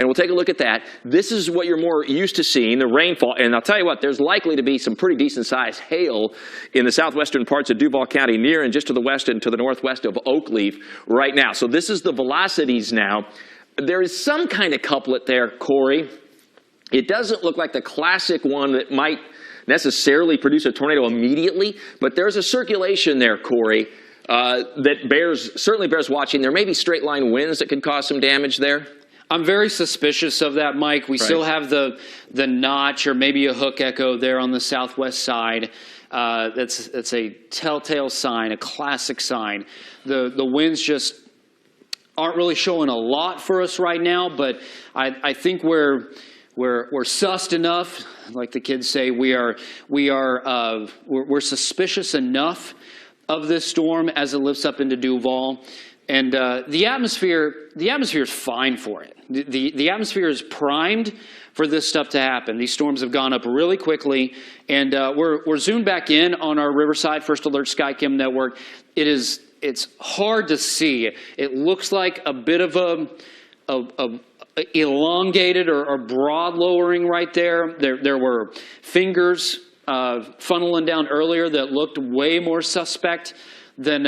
And we'll take a look at that. This is what you're more used to seeing, the rainfall. And I'll tell you what, there's likely to be some pretty decent-sized hail in the southwestern parts of Duval County, near and just to the west and to the northwest of Oakleaf right now. So this is the velocities now. There is some kind of couplet there, Corey. It doesn't look like the classic one that might necessarily produce a tornado immediately, but there's a circulation there, Corey, that certainly bears watching. There may be straight-line winds that could cause some damage there. I'm very suspicious of that, Mike. We still have the notch or maybe a hook echo there on the southwest side. That's a telltale sign, a classic sign. The winds just aren't really showing a lot for us right now, but I think we're sussed enough, like the kids say. We're suspicious enough of this storm as it lifts up into Duval. And the atmosphere is fine for it. The atmosphere is primed for this stuff to happen. These storms have gone up really quickly, and we're zoomed back in on our Riverside First Alert Skycam network. It's hard to see. It looks like a bit of a elongated or broad lowering right there. There were fingers funneling down earlier that looked way more suspect than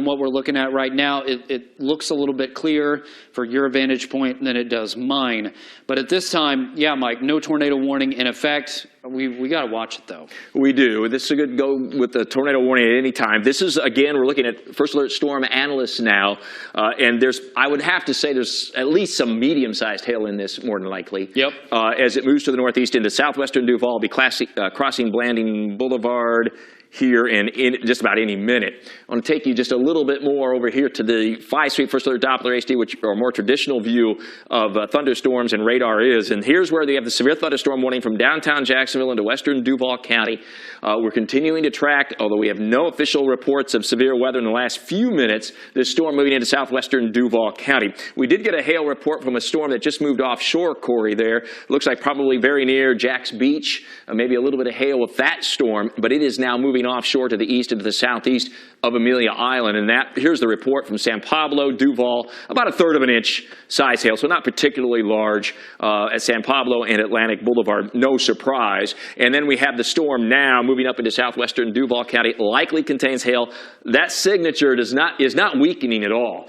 what we're looking at right now. It looks a little bit clearer for your vantage point than it does mine. But at this time, yeah, Mike, no tornado warning in effect. We got to watch it, though. We do. This is good to go with the tornado warning at any time. This is, again, we're looking at First Alert Storm Analysts now. And I would have to say there's at least some medium-sized hail in this, more than likely. Yep. As it moves to the northeast into southwestern Duval, it'll be crossing Blanding Boulevard here in just about any minute. I want to take you just a little bit more over here to the 5 Street First Alert Doppler HD, which are a more traditional view of thunderstorms and radar is. And here's where they have the severe thunderstorm warning from downtown Jacksonville into western Duval County. We're continuing to track, although we have no official reports of severe weather in the last few minutes, this storm moving into southwestern Duval County. We did get a hail report from a storm that just moved offshore, Corey, there. Looks like probably very near Jax Beach, maybe a little bit of hail with that storm, but it is now moving offshore to the east and to the southeast of Amelia Island. And here's the report from San Pablo, Duval, about 1/3 of an inch size hail, so not particularly large at San Pablo and Atlantic Boulevard, no surprise. And then we have the storm now moving up into southwestern Duval County, likely contains hail. That signature is not weakening at all.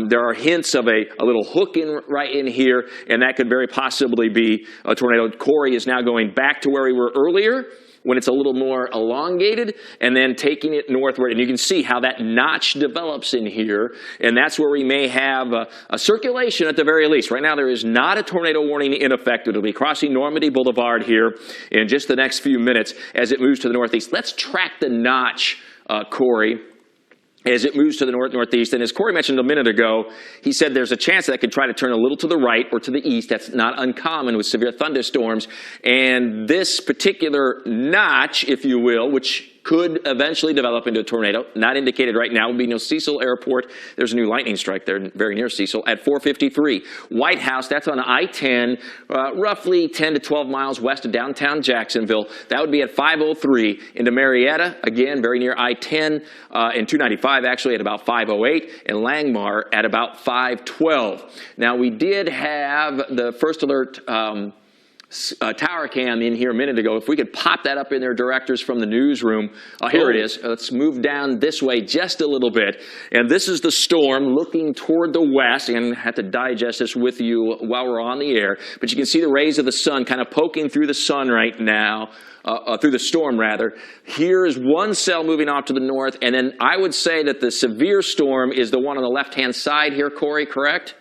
There are hints of a little hook right in here, and that could very possibly be a tornado. Corey is now going back to where we were earlier, when it's a little more elongated, and then taking it northward. And you can see how that notch develops in here, and that's where we may have a circulation at the very least. Right now there is not a tornado warning in effect. It'll be crossing Normandy Boulevard here in just the next few minutes as it moves to the northeast. Let's track the notch, Corey, as it moves to the northeast. And as Corey mentioned a minute ago, he said there's a chance that it could try to turn a little to the right or to the east. That's not uncommon with severe thunderstorms. And this particular notch, if you will, which could eventually develop into a tornado, not indicated right now, will be near Cecil Airport. There's a new lightning strike there very near Cecil at 4:53. White House, that's on I-10, roughly 10 to 12 miles west of downtown Jacksonville. That would be at 5:03. Into Marietta, again, very near I-10, and 295 actually at about 5:08, and Langmar at about 5:12. Now, we did have the First Alert tower cam in here a minute ago. If we could pop that up in there, directors from the newsroom. Here it is. Let's move down this way just a little bit. And this is the storm looking toward the west. And I have to digest this with you while we're on the air. But you can see the rays of the sun kind of poking through the sun right now. Through the storm, rather. Here is one cell moving off to the north. And then I would say that the severe storm is the one on the left-hand side here, Corey, correct?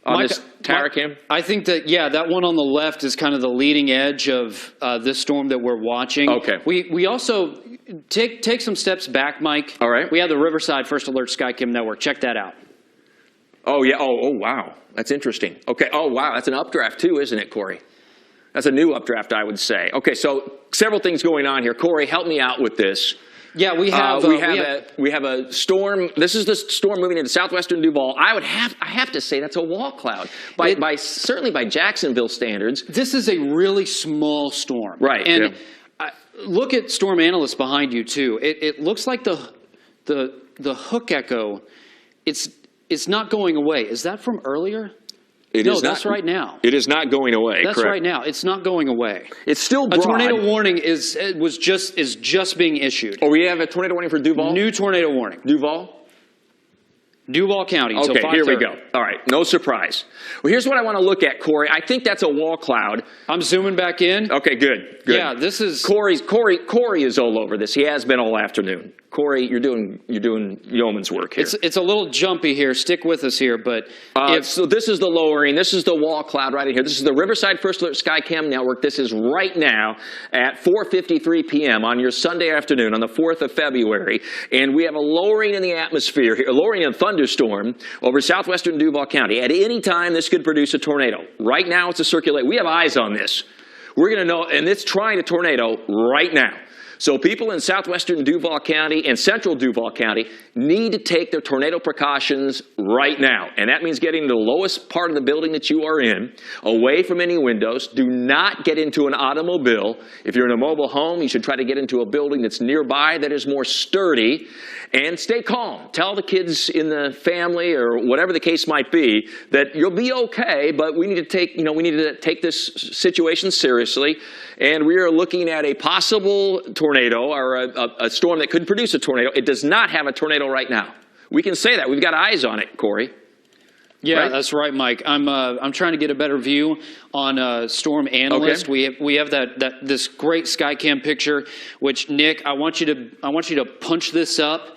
On this tower cam? I think that, yeah, that one on the left is kind of the leading edge of this storm that we're watching. Okay. We also take some steps back, Mike. All right. We have the Riverside First Alert Skycam network. Check that out. Oh, yeah. Oh, wow. That's interesting. Okay. Oh, wow. That's an updraft, too, isn't it, Corey? That's a new updraft, I would say. Okay, so several things going on here. Corey, help me out with this. Yeah, we have a storm. This is the storm moving into southwestern Duval. I have to say that's a wall cloud certainly by Jacksonville standards. This is a really small storm, right? And look at storm analysts behind you too. It looks like the hook echo. It's not going away. Is that from earlier? No, that's right now. It is not going away. That's correct? right now. It's not going away. It's still A broad. tornado warning is just being issued. Oh, we have a tornado warning for Duval? New tornado warning. Duval? Duval County until 5:30. Okay, here we go. All right, no surprise. Well, here's what I want to look at, Corey. I think that's a wall cloud. I'm zooming back in. Okay, good. Yeah, this is... Corey is all over this. He has been all afternoon. Corey, you're doing yeoman's work here. It's a little jumpy here. Stick with us here, but so this is the lowering. This is the wall cloud right in here. This is the Riverside First Alert Skycam Network. This is right now at 4:53 p.m. on your Sunday afternoon on the 4th of February, and we have a lowering in the atmosphere here, a lowering in thunderstorm over southwestern Duval County. At any time, this could produce a tornado. Right now, it's a circulate. We have eyes on this. We're going to know, and it's trying a tornado right now. So people in southwestern Duval County and central Duval County need to take their tornado precautions right now. And that means getting to the lowest part of the building that you are in, away from any windows. Do not get into an automobile. If you're in a mobile home, you should try to get into a building that's nearby that is more sturdy. And stay calm. Tell the kids in the family or whatever the case might be that you'll be okay, but we need to take this situation seriously. And we are looking at a possible tornado or a storm that could produce a tornado. It does not have a tornado right now. We can say that. We've got eyes on it, Corey. Yeah, right? That's right, Mike. I'm trying to get a better view on Storm Analyst. Okay. We have this great Skycam picture, which Nick, I want you to punch this up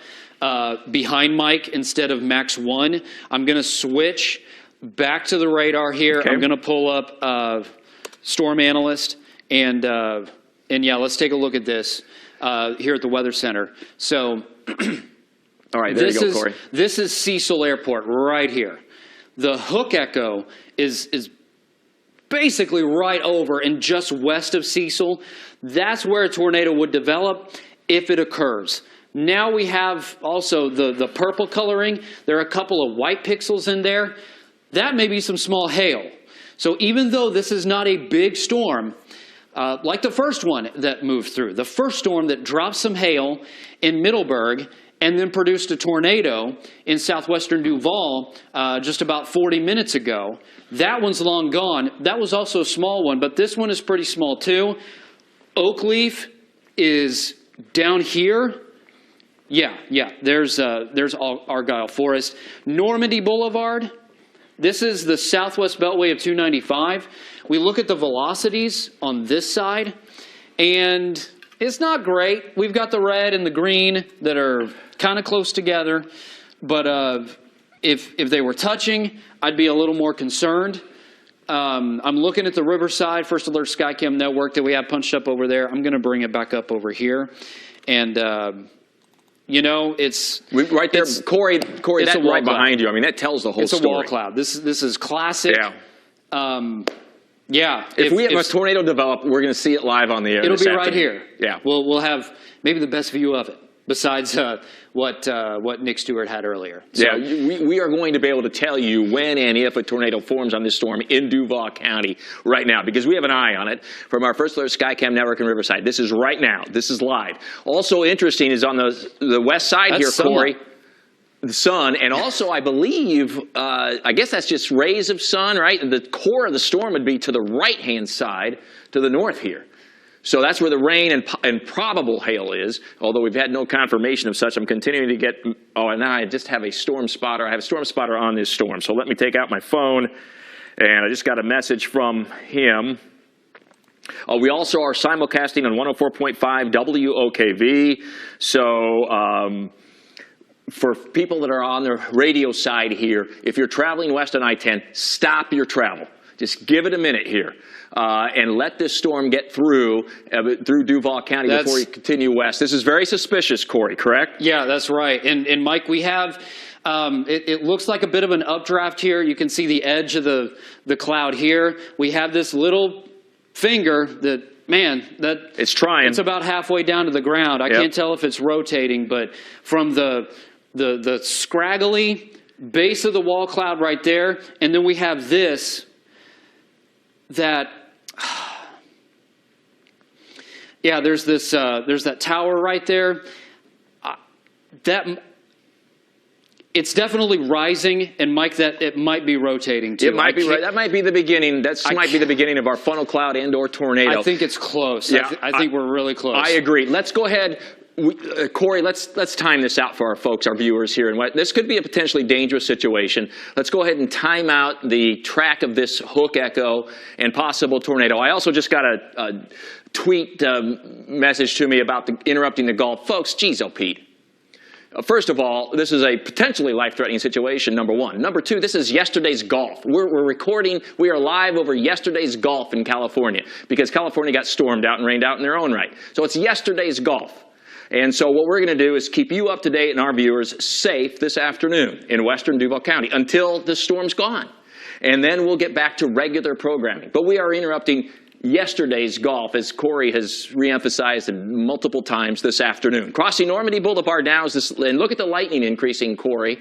behind Mike instead of Max 1. I'm going to switch back to the radar here. Okay. I'm going to pull up Storm Analyst, and yeah, let's take a look at this here at the Weather Center. So, all right, there you go, Corey. This is Cecil Airport right here. The hook echo is basically right over and just west of Cecil. That's where a tornado would develop if it occurs. Now we have also the purple coloring. There are a couple of white pixels in there. That may be some small hail. So even though this is not a big storm, like the first one that moved through, the first storm that dropped some hail in Middleburg and then produced a tornado in southwestern Duval just about 40 minutes ago. That one's long gone. That was also a small one, but this one is pretty small too. Oakleaf is down here. Yeah, there's Argyle Forest. Normandy Boulevard, this is the southwest beltway of 295. We look at the velocities on this side, and it's not great. We've got the red and the green that are kind of close together, but if they were touching, I'd be a little more concerned. I'm looking at the Riverside First Alert Skycam Network that we have punched up over there. I'm going to bring it back up over here, and it's right there, Corey. That's right behind you. I mean, that tells the whole story. It's a wall cloud. This is classic. Yeah. Yeah. If we have a tornado develop, we're going to see it live on the air. It'll be right here. Yeah. We'll have maybe the best view of it besides what Nick Stewart had earlier. So, yeah, we are going to be able to tell you when and if a tornado forms on this storm in Duval County right now, because we have an eye on it from our First Alert Skycam Network in Riverside. This is right now. This is live. Also interesting is on the west side here, Corey. The sun, and also I believe, I guess that's just rays of sun, right? The core of the storm would be to the right-hand side, to the north here. So that's where the rain and probable hail is, although we've had no confirmation of such. I'm continuing to get, and now I just have a storm spotter. I have a storm spotter on this storm. So let me take out my phone, and I just got a message from him. We also are simulcasting on 104.5 WOKV. So, for people that are on the radio side here, if you're traveling west on I-10, stop your travel. Just give it a minute here and let this storm get through Duval County before you continue west. This is very suspicious, Corey, correct? Yeah, that's right. And Mike, we have, it looks like a bit of an updraft here. You can see the edge of the cloud here. We have this little finger that, man, it's trying. It's about halfway down to the ground. I can't tell if it's rotating, but from the scraggly base of the wall cloud right there, and then we have this that there's that tower right there. It's definitely rising, and Mike, that it might be rotating too. It might be right. That might be the beginning. That might be the beginning of our funnel cloud and/or tornado. I think it's close. Yeah, I think we're really close. I agree. Let's go ahead. Corey, let's time this out for our folks, our viewers here. And this could be a potentially dangerous situation. Let's go ahead and time out the track of this hook echo and possible tornado. I also just got a tweet message to me about interrupting the Gulf. Folks, geez, oh, Pete. First of all, this is a potentially life-threatening situation, number one. Number two, this is yesterday's Gulf. We're recording, we are live over yesterday's Gulf in California because California got stormed out and rained out in their own right. So it's yesterday's Gulf. And so what we're going to do is keep you up to date and our viewers safe this afternoon in western Duval County until the storm's gone. And then we'll get back to regular programming. But we are interrupting yesterday's Gulf, as Corey has reemphasized multiple times this afternoon. Crossing Normandy Boulevard now is this, and look at the lightning increasing, Corey.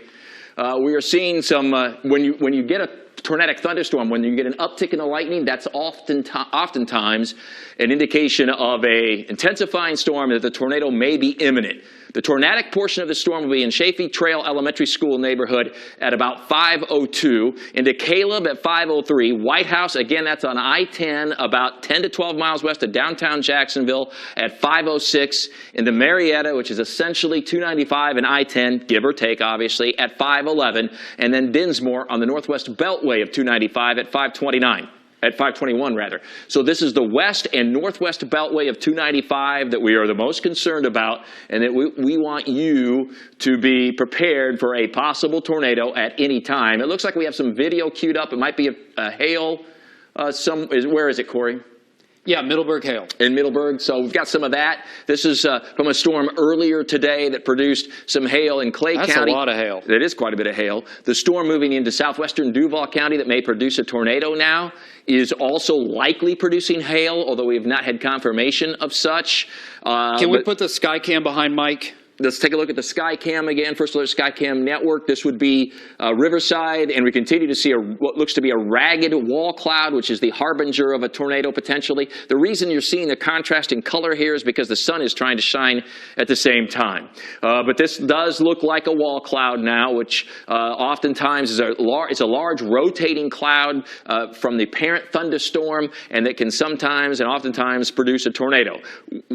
We are seeing some, when you get a tornadic thunderstorm, when you get an uptick in the lightning, that's oftentimes an indication of a intensifying storm that the tornado may be imminent. The tornadic portion of the storm will be in Chaffee Trail Elementary School neighborhood at about 5:02, into Caleb at 5:03, White House, again, that's on I-10, about 10 to 12 miles west of downtown Jacksonville at 5:06, into Marietta, which is essentially 295 and I-10, give or take, obviously, at 5:11, and then Dinsmore on the northwest beltway of 295 at 5:29. At 5:21, rather. So this is the west and northwest beltway of 295 that we are the most concerned about, and that we want you to be prepared for a possible tornado at any time. It looks like we have some video queued up. It might be a hail. Where is it, Corey? Yeah, Middleburg hail. In Middleburg, so we've got some of that. This is from a storm earlier today that produced some hail in Clay County. That's a lot of hail. That is quite a bit of hail. The storm moving into southwestern Duval County that may produce a tornado now is also likely producing hail, although we have not had confirmation of such. Can we put the sky cam behind Mike? Let's take a look at the Skycam again, First Alert Skycam network. This would be Riverside, and we continue to see what looks to be a ragged wall cloud, which is the harbinger of a tornado potentially. The reason you're seeing the contrast in color here is because the sun is trying to shine at the same time. But this does look like a wall cloud now, which oftentimes is a large rotating cloud from the parent thunderstorm, and that can sometimes and oftentimes produce a tornado.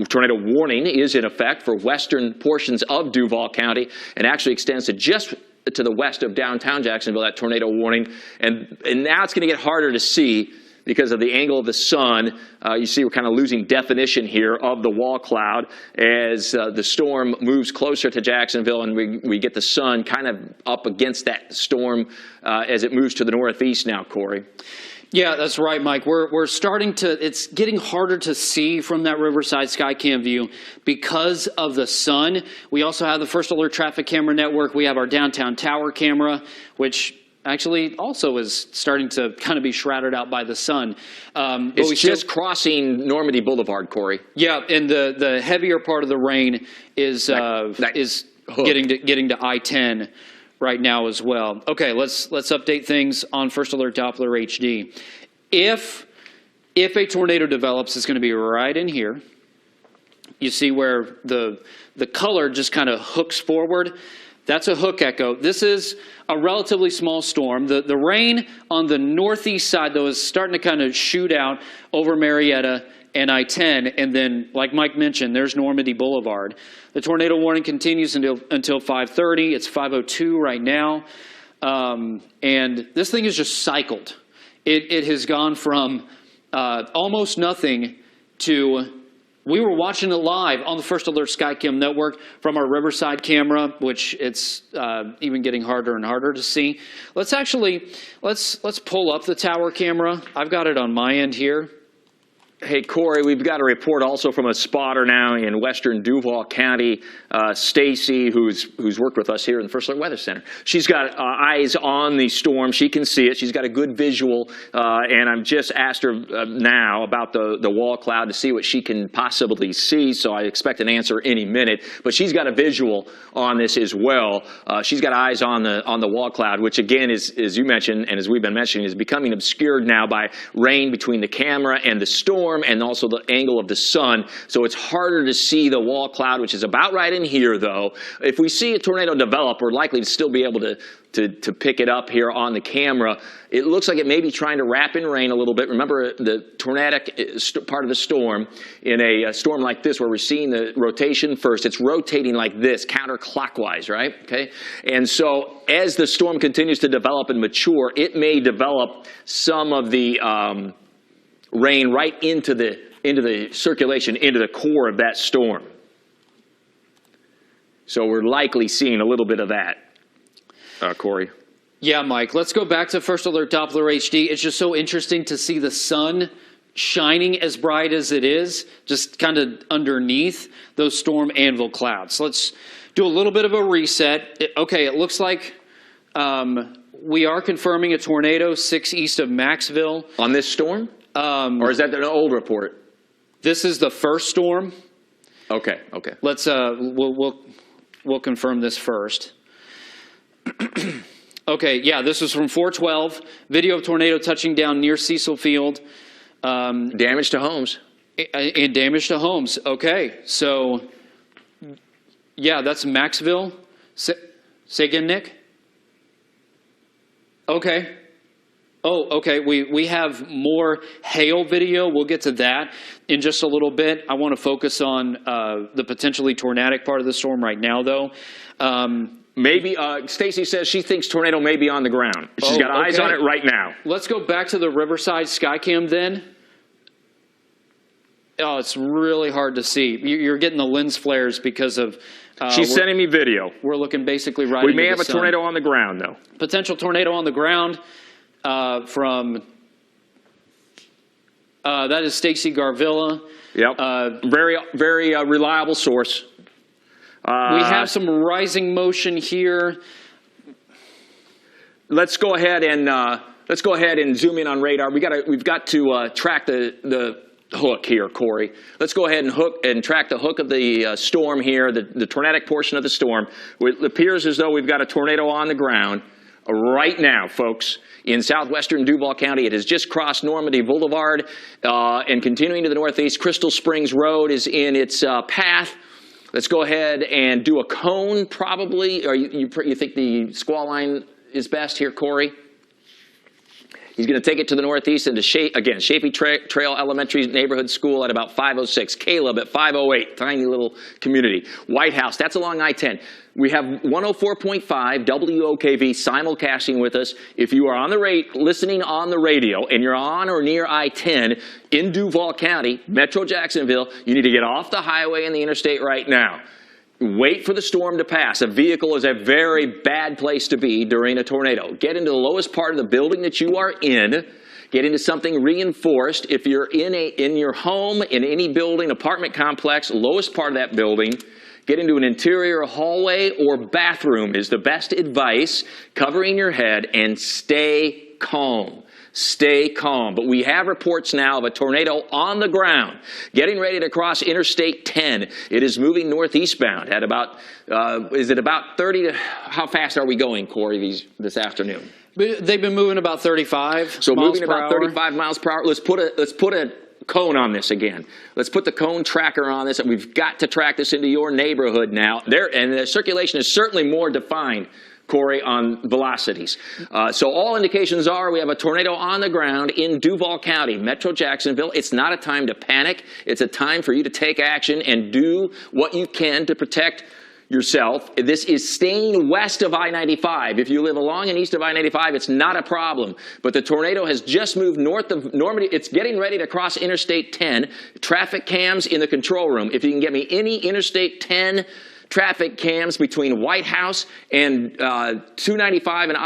Tornado warning is in effect for western portions of Duval County and actually extends to just to the west of downtown Jacksonville, that tornado warning. And now it's going to get harder to see because of the angle of the sun. You see we're kind of losing definition here of the wall cloud as the storm moves closer to Jacksonville, and we get the sun kind of up against that storm as it moves to the northeast now, Corey. Yeah, that's right, Mike. We're starting to, it's getting harder to see from that Riverside Skycam view because of the sun. We also have the First Alert Traffic Camera Network. We have our downtown tower camera, which actually also is starting to kind of be shrouded out by the sun. It's just crossing Normandy Boulevard, Corey. Yeah, and the heavier part of the rain is getting to I-10 right now as well. Okay, let's update things on First Alert Doppler HD. If a tornado develops, it's going to be right in here. You see where the color just kind of hooks forward. That's a hook echo. This is a relatively small storm. The rain on the northeast side, though, is starting to kind of shoot out over Marietta and I-10, and then, like Mike mentioned, there's Normandy Boulevard. The tornado warning continues until 5:30. It's 5:02 right now, and this thing is just cycled. It has gone from almost nothing to, we were watching it live on the First Alert Skycam network from our Riverside camera, which it's even getting harder and harder to see. Let's pull up the tower camera. I've got it on my end here. Hey, Corey, we've got a report also from a spotter now in western Duval County, Stacy, who's worked with us here in the First Alert Weather Center. She's got eyes on the storm. She can see it. She's got a good visual, and I've just asked her now about the wall cloud to see what she can possibly see, so I expect an answer any minute. But she's got a visual on this as well. She's got eyes on the wall cloud, which again, is, as you mentioned, and as we've been mentioning, is becoming obscured now by rain between the camera and the storm. storm and also the angle of the sun. So it's harder to see the wall cloud, which is about right in here, though. If we see a tornado develop, we're likely to still be able to pick it up here on the camera. It looks like it may be trying to wrap in rain a little bit. Remember, the tornadic part of the storm, in a storm like this where we're seeing the rotation first, it's rotating like this, counterclockwise, right? Okay? And so as the storm continues to develop and mature, it may develop some of the rain right into the circulation, into the core of that storm. So we're likely seeing a little bit of that. Corey? Yeah, Mike, let's go back to First Alert Doppler HD. It's just so interesting to see the sun shining as bright as it is, just kind of underneath those storm anvil clouds. Let's do a little bit of a reset. Okay, it looks like we are confirming a tornado 6 east of Maxville. On this storm? Or is that an old report? This is the first storm. Okay, okay. Let's we'll confirm this first. Okay, yeah, this is from 412. Video of tornado touching down near Cecil Field. Damage to homes. And damage to homes. Okay, so, yeah, that's Maxville. Say again, Nick? Okay. Oh, okay, we have more hail video. We'll get to that in just a little bit. I want to focus on the potentially tornadic part of the storm right now, though. Maybe, Stacy says she thinks tornado may be on the ground. She's got eyes on it right now. Let's go back to the Riverside Skycam then. Oh, it's really hard to see. You're getting the lens flares because of... She's sending me video. We're looking basically right We into may have the a sun. tornado on the ground, though. Potential tornado on the ground from... that is Stacy Garvilla. Yep. Very reliable source. We have some rising motion here. Let's go ahead and zoom in on radar. We've got to track the hook here, Corey. Let's go ahead and track the hook of the storm here, the tornadic portion of the storm. It appears as though we've got a tornado on the ground right now, folks, in southwestern Duval County. It has just crossed Normandy Boulevard and continuing to the northeast. Crystal Springs Road is in its path. Let's go ahead and do a cone, probably. Or you think the squall line is best here, Corey? He's going to take it to the northeast into Shapey Trail Elementary Neighborhood School at about 5:06. Caleb at 5:08. Tiny little community. White House, that's along I-10. We have 104.5 WOKV simulcasting with us. If you are on the listening on the radio and you're on or near I-10 in Duval County, Metro Jacksonville, you need to get off the highway and the interstate right now. Wait for the storm to pass. A vehicle is a very bad place to be during a tornado. Get into the lowest part of the building that you are in. Get into something reinforced. If you're in your home, in any building, apartment complex, lowest part of that building, get into an interior hallway or bathroom is the best advice. Covering your head and stay calm. Stay calm. But we have reports now of a tornado on the ground, getting ready to cross Interstate 10. It is moving northeastbound at about, is it about 30 to, how fast are we going, Corey, this afternoon? They've been moving about 35 So miles moving per about hour. 35 miles per hour. Let's put a cone on this again. Let's put the cone tracker on this, and we've got to track this into your neighborhood now. And the circulation is certainly more defined, Corey, on velocities. So all indications are we have a tornado on the ground in Duval County, Metro Jacksonville. It's not a time to panic. It's a time for you to take action and do what you can to protect yourself. This is staying west of I-95. If you live along and east of I-95, it's not a problem. But the tornado has just moved north of Normandy. It's getting ready to cross Interstate 10. Traffic cams in the control room. If you can get me any Interstate 10 traffic cams between White House and 295 and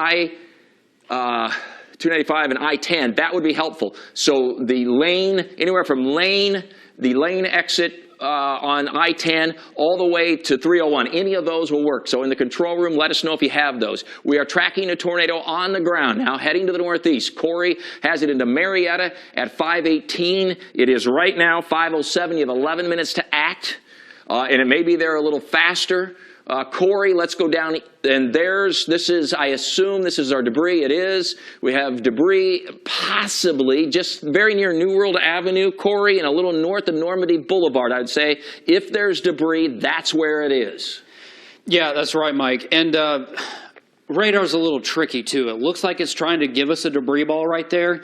I-10, that would be helpful. So the lane, anywhere from the lane exit on I-10 all the way to 301, any of those will work. So in the control room, let us know if you have those. We are tracking a tornado on the ground now, heading to the northeast. Corey has it into Marietta at 5:18. It is right now 5:07. You have 11 minutes to act. And it may be there a little faster. Corey, let's go down, and I assume this is our debris. It is. We have debris possibly just very near New World Avenue, Corey, and a little north of Normandy Boulevard, I'd say. If there's debris, that's where it is. Yeah, that's right, Mike. And radar's a little tricky, too. It looks like it's trying to give us a debris ball right there.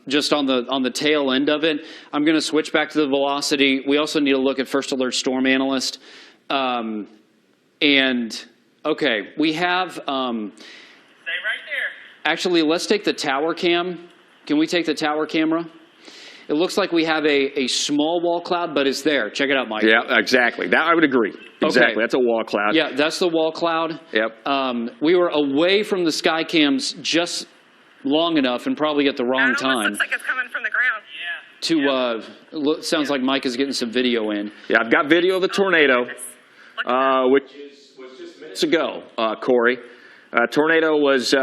Just on the tail end of it. I'm going to switch back to the velocity. We also need to look at First Alert Storm Analyst. And, okay, we have... Stay right there. Actually, let's take the tower cam. Can we take the tower camera? It looks like we have a small wall cloud, but it's there. Check it out, Mike. Yeah, exactly. That I would agree. Exactly. Okay. That's a wall cloud. Yeah, that's the wall cloud. Yep. We were away from the sky cams just long enough and probably at the wrong time. Looks like it's coming from the ground. Yeah. Sounds like Mike is getting some video in. Yeah, I've got video of the tornado, which was just minutes ago, Corey. Tornado was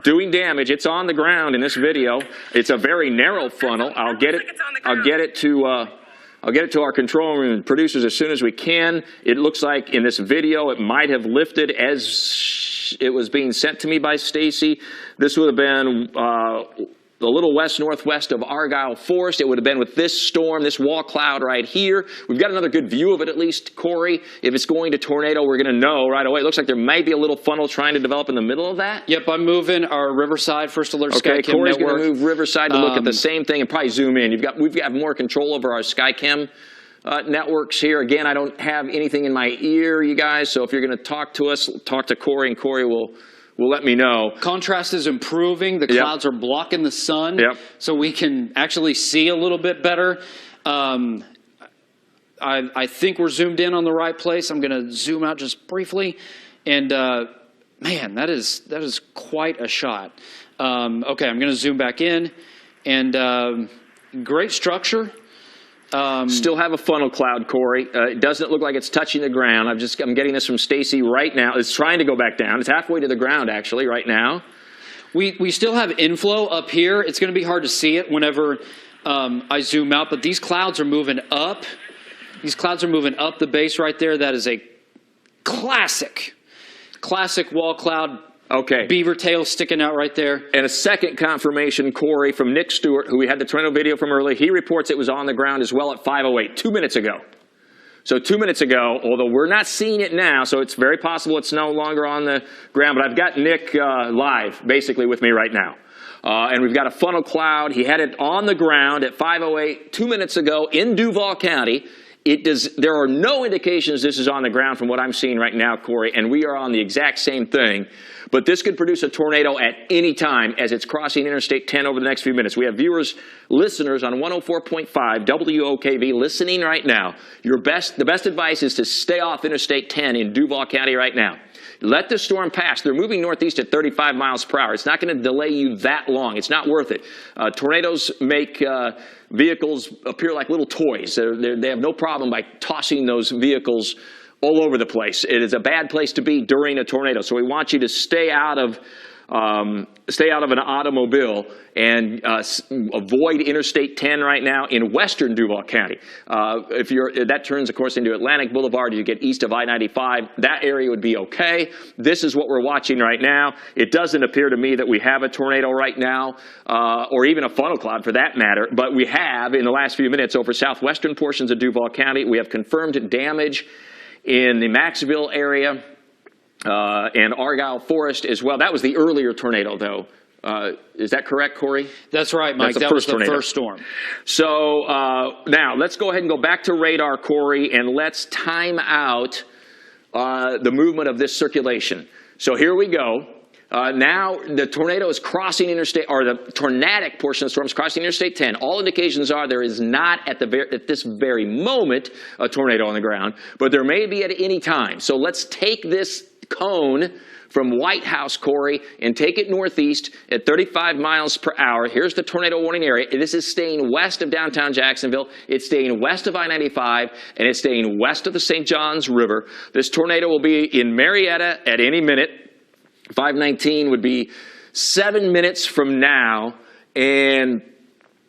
doing damage. It's on the ground in this video. It's a very narrow funnel. I'll get it to our control room producers as soon as we can. It looks like in this video it might have lifted as it was being sent to me by Stacy. This would have been a little west-northwest of Argyle Forest. It would have been with this storm, this wall cloud right here. We've got another good view of it at least, Corey. If it's going to tornado, we're going to know right away. It looks like there might be a little funnel trying to develop in the middle of that. Yep, I'm moving our Riverside First Alert Skycam network. Corey's going to move Riverside to look at the same thing and probably zoom in. We've got more control over our Skycam networks here. Again, I don't have anything in my ear, you guys, so if you're going to talk to us, talk to Corey, and Corey will let me know. Contrast is improving. The clouds are blocking the sun, so we can actually see a little bit better. I think we're zoomed in on the right place. I'm going to zoom out just briefly, and man, that is quite a shot. Okay, I'm going to zoom back in, and great structure. Still have a funnel cloud, Corey. It doesn't look like it's touching the ground. I'm getting this from Stacy right now. It's trying to go back down. It's halfway to the ground, actually, right now. We still have inflow up here. It's going to be hard to see it whenever I zoom out, but these clouds are moving up. These clouds are moving up the base right there. That is a classic wall cloud. Okay. Beaver tail sticking out right there. And a second confirmation, Corey, from Nick Stewart, who we had the tornado video from earlier. He reports it was on the ground as well at 5:08, 2 minutes ago. So 2 minutes ago, although we're not seeing it now, so it's very possible it's no longer on the ground. But I've got Nick live, basically, with me right now. And we've got a funnel cloud. He had it on the ground at 5:08, 2 minutes ago in Duval County. There are no indications this is on the ground from what I'm seeing right now, Corey, and we are on the exact same thing. But this could produce a tornado at any time as it's crossing Interstate 10 over the next few minutes. We have listeners on 104.5 WOKV listening right now. The best advice is to stay off Interstate 10 in Duval County right now. Let the storm pass. They're moving northeast at 35 miles per hour. It's not going to delay you that long. It's not worth it. Tornadoes make vehicles appear like little toys. They have no problem by tossing those vehicles all over the place. It is a bad place to be during a tornado. So we want you to stay out of an automobile and avoid Interstate 10 right now in western Duval County. That turns, of course, into Atlantic Boulevard. You get east of I-95. That area would be okay. This is what we're watching right now. It doesn't appear to me that we have a tornado right now, or even a funnel cloud for that matter. But we have, in the last few minutes, over southwestern portions of Duval County, we have confirmed damage in the Maxville area. And Argyle Forest as well. That was the earlier tornado, though. Is that correct, Corey? That's right, Mike. That was the first storm. So now let's go ahead and go back to radar, Corey, and let's time out the movement of this circulation. So here we go. Now the tornado is crossing interstate, or the tornadic portion of the storm is crossing Interstate 10. All indications are there is not at this very moment a tornado on the ground, but there may be at any time. So let's take this cone from White House, Corey, and take it northeast at 35 miles per hour. Here's the tornado warning area. This is staying west of downtown Jacksonville. It's staying west of I-95, and it's staying west of the St. Johns River. This tornado will be in Marietta at any minute. 5:19 would be 7 minutes from now, and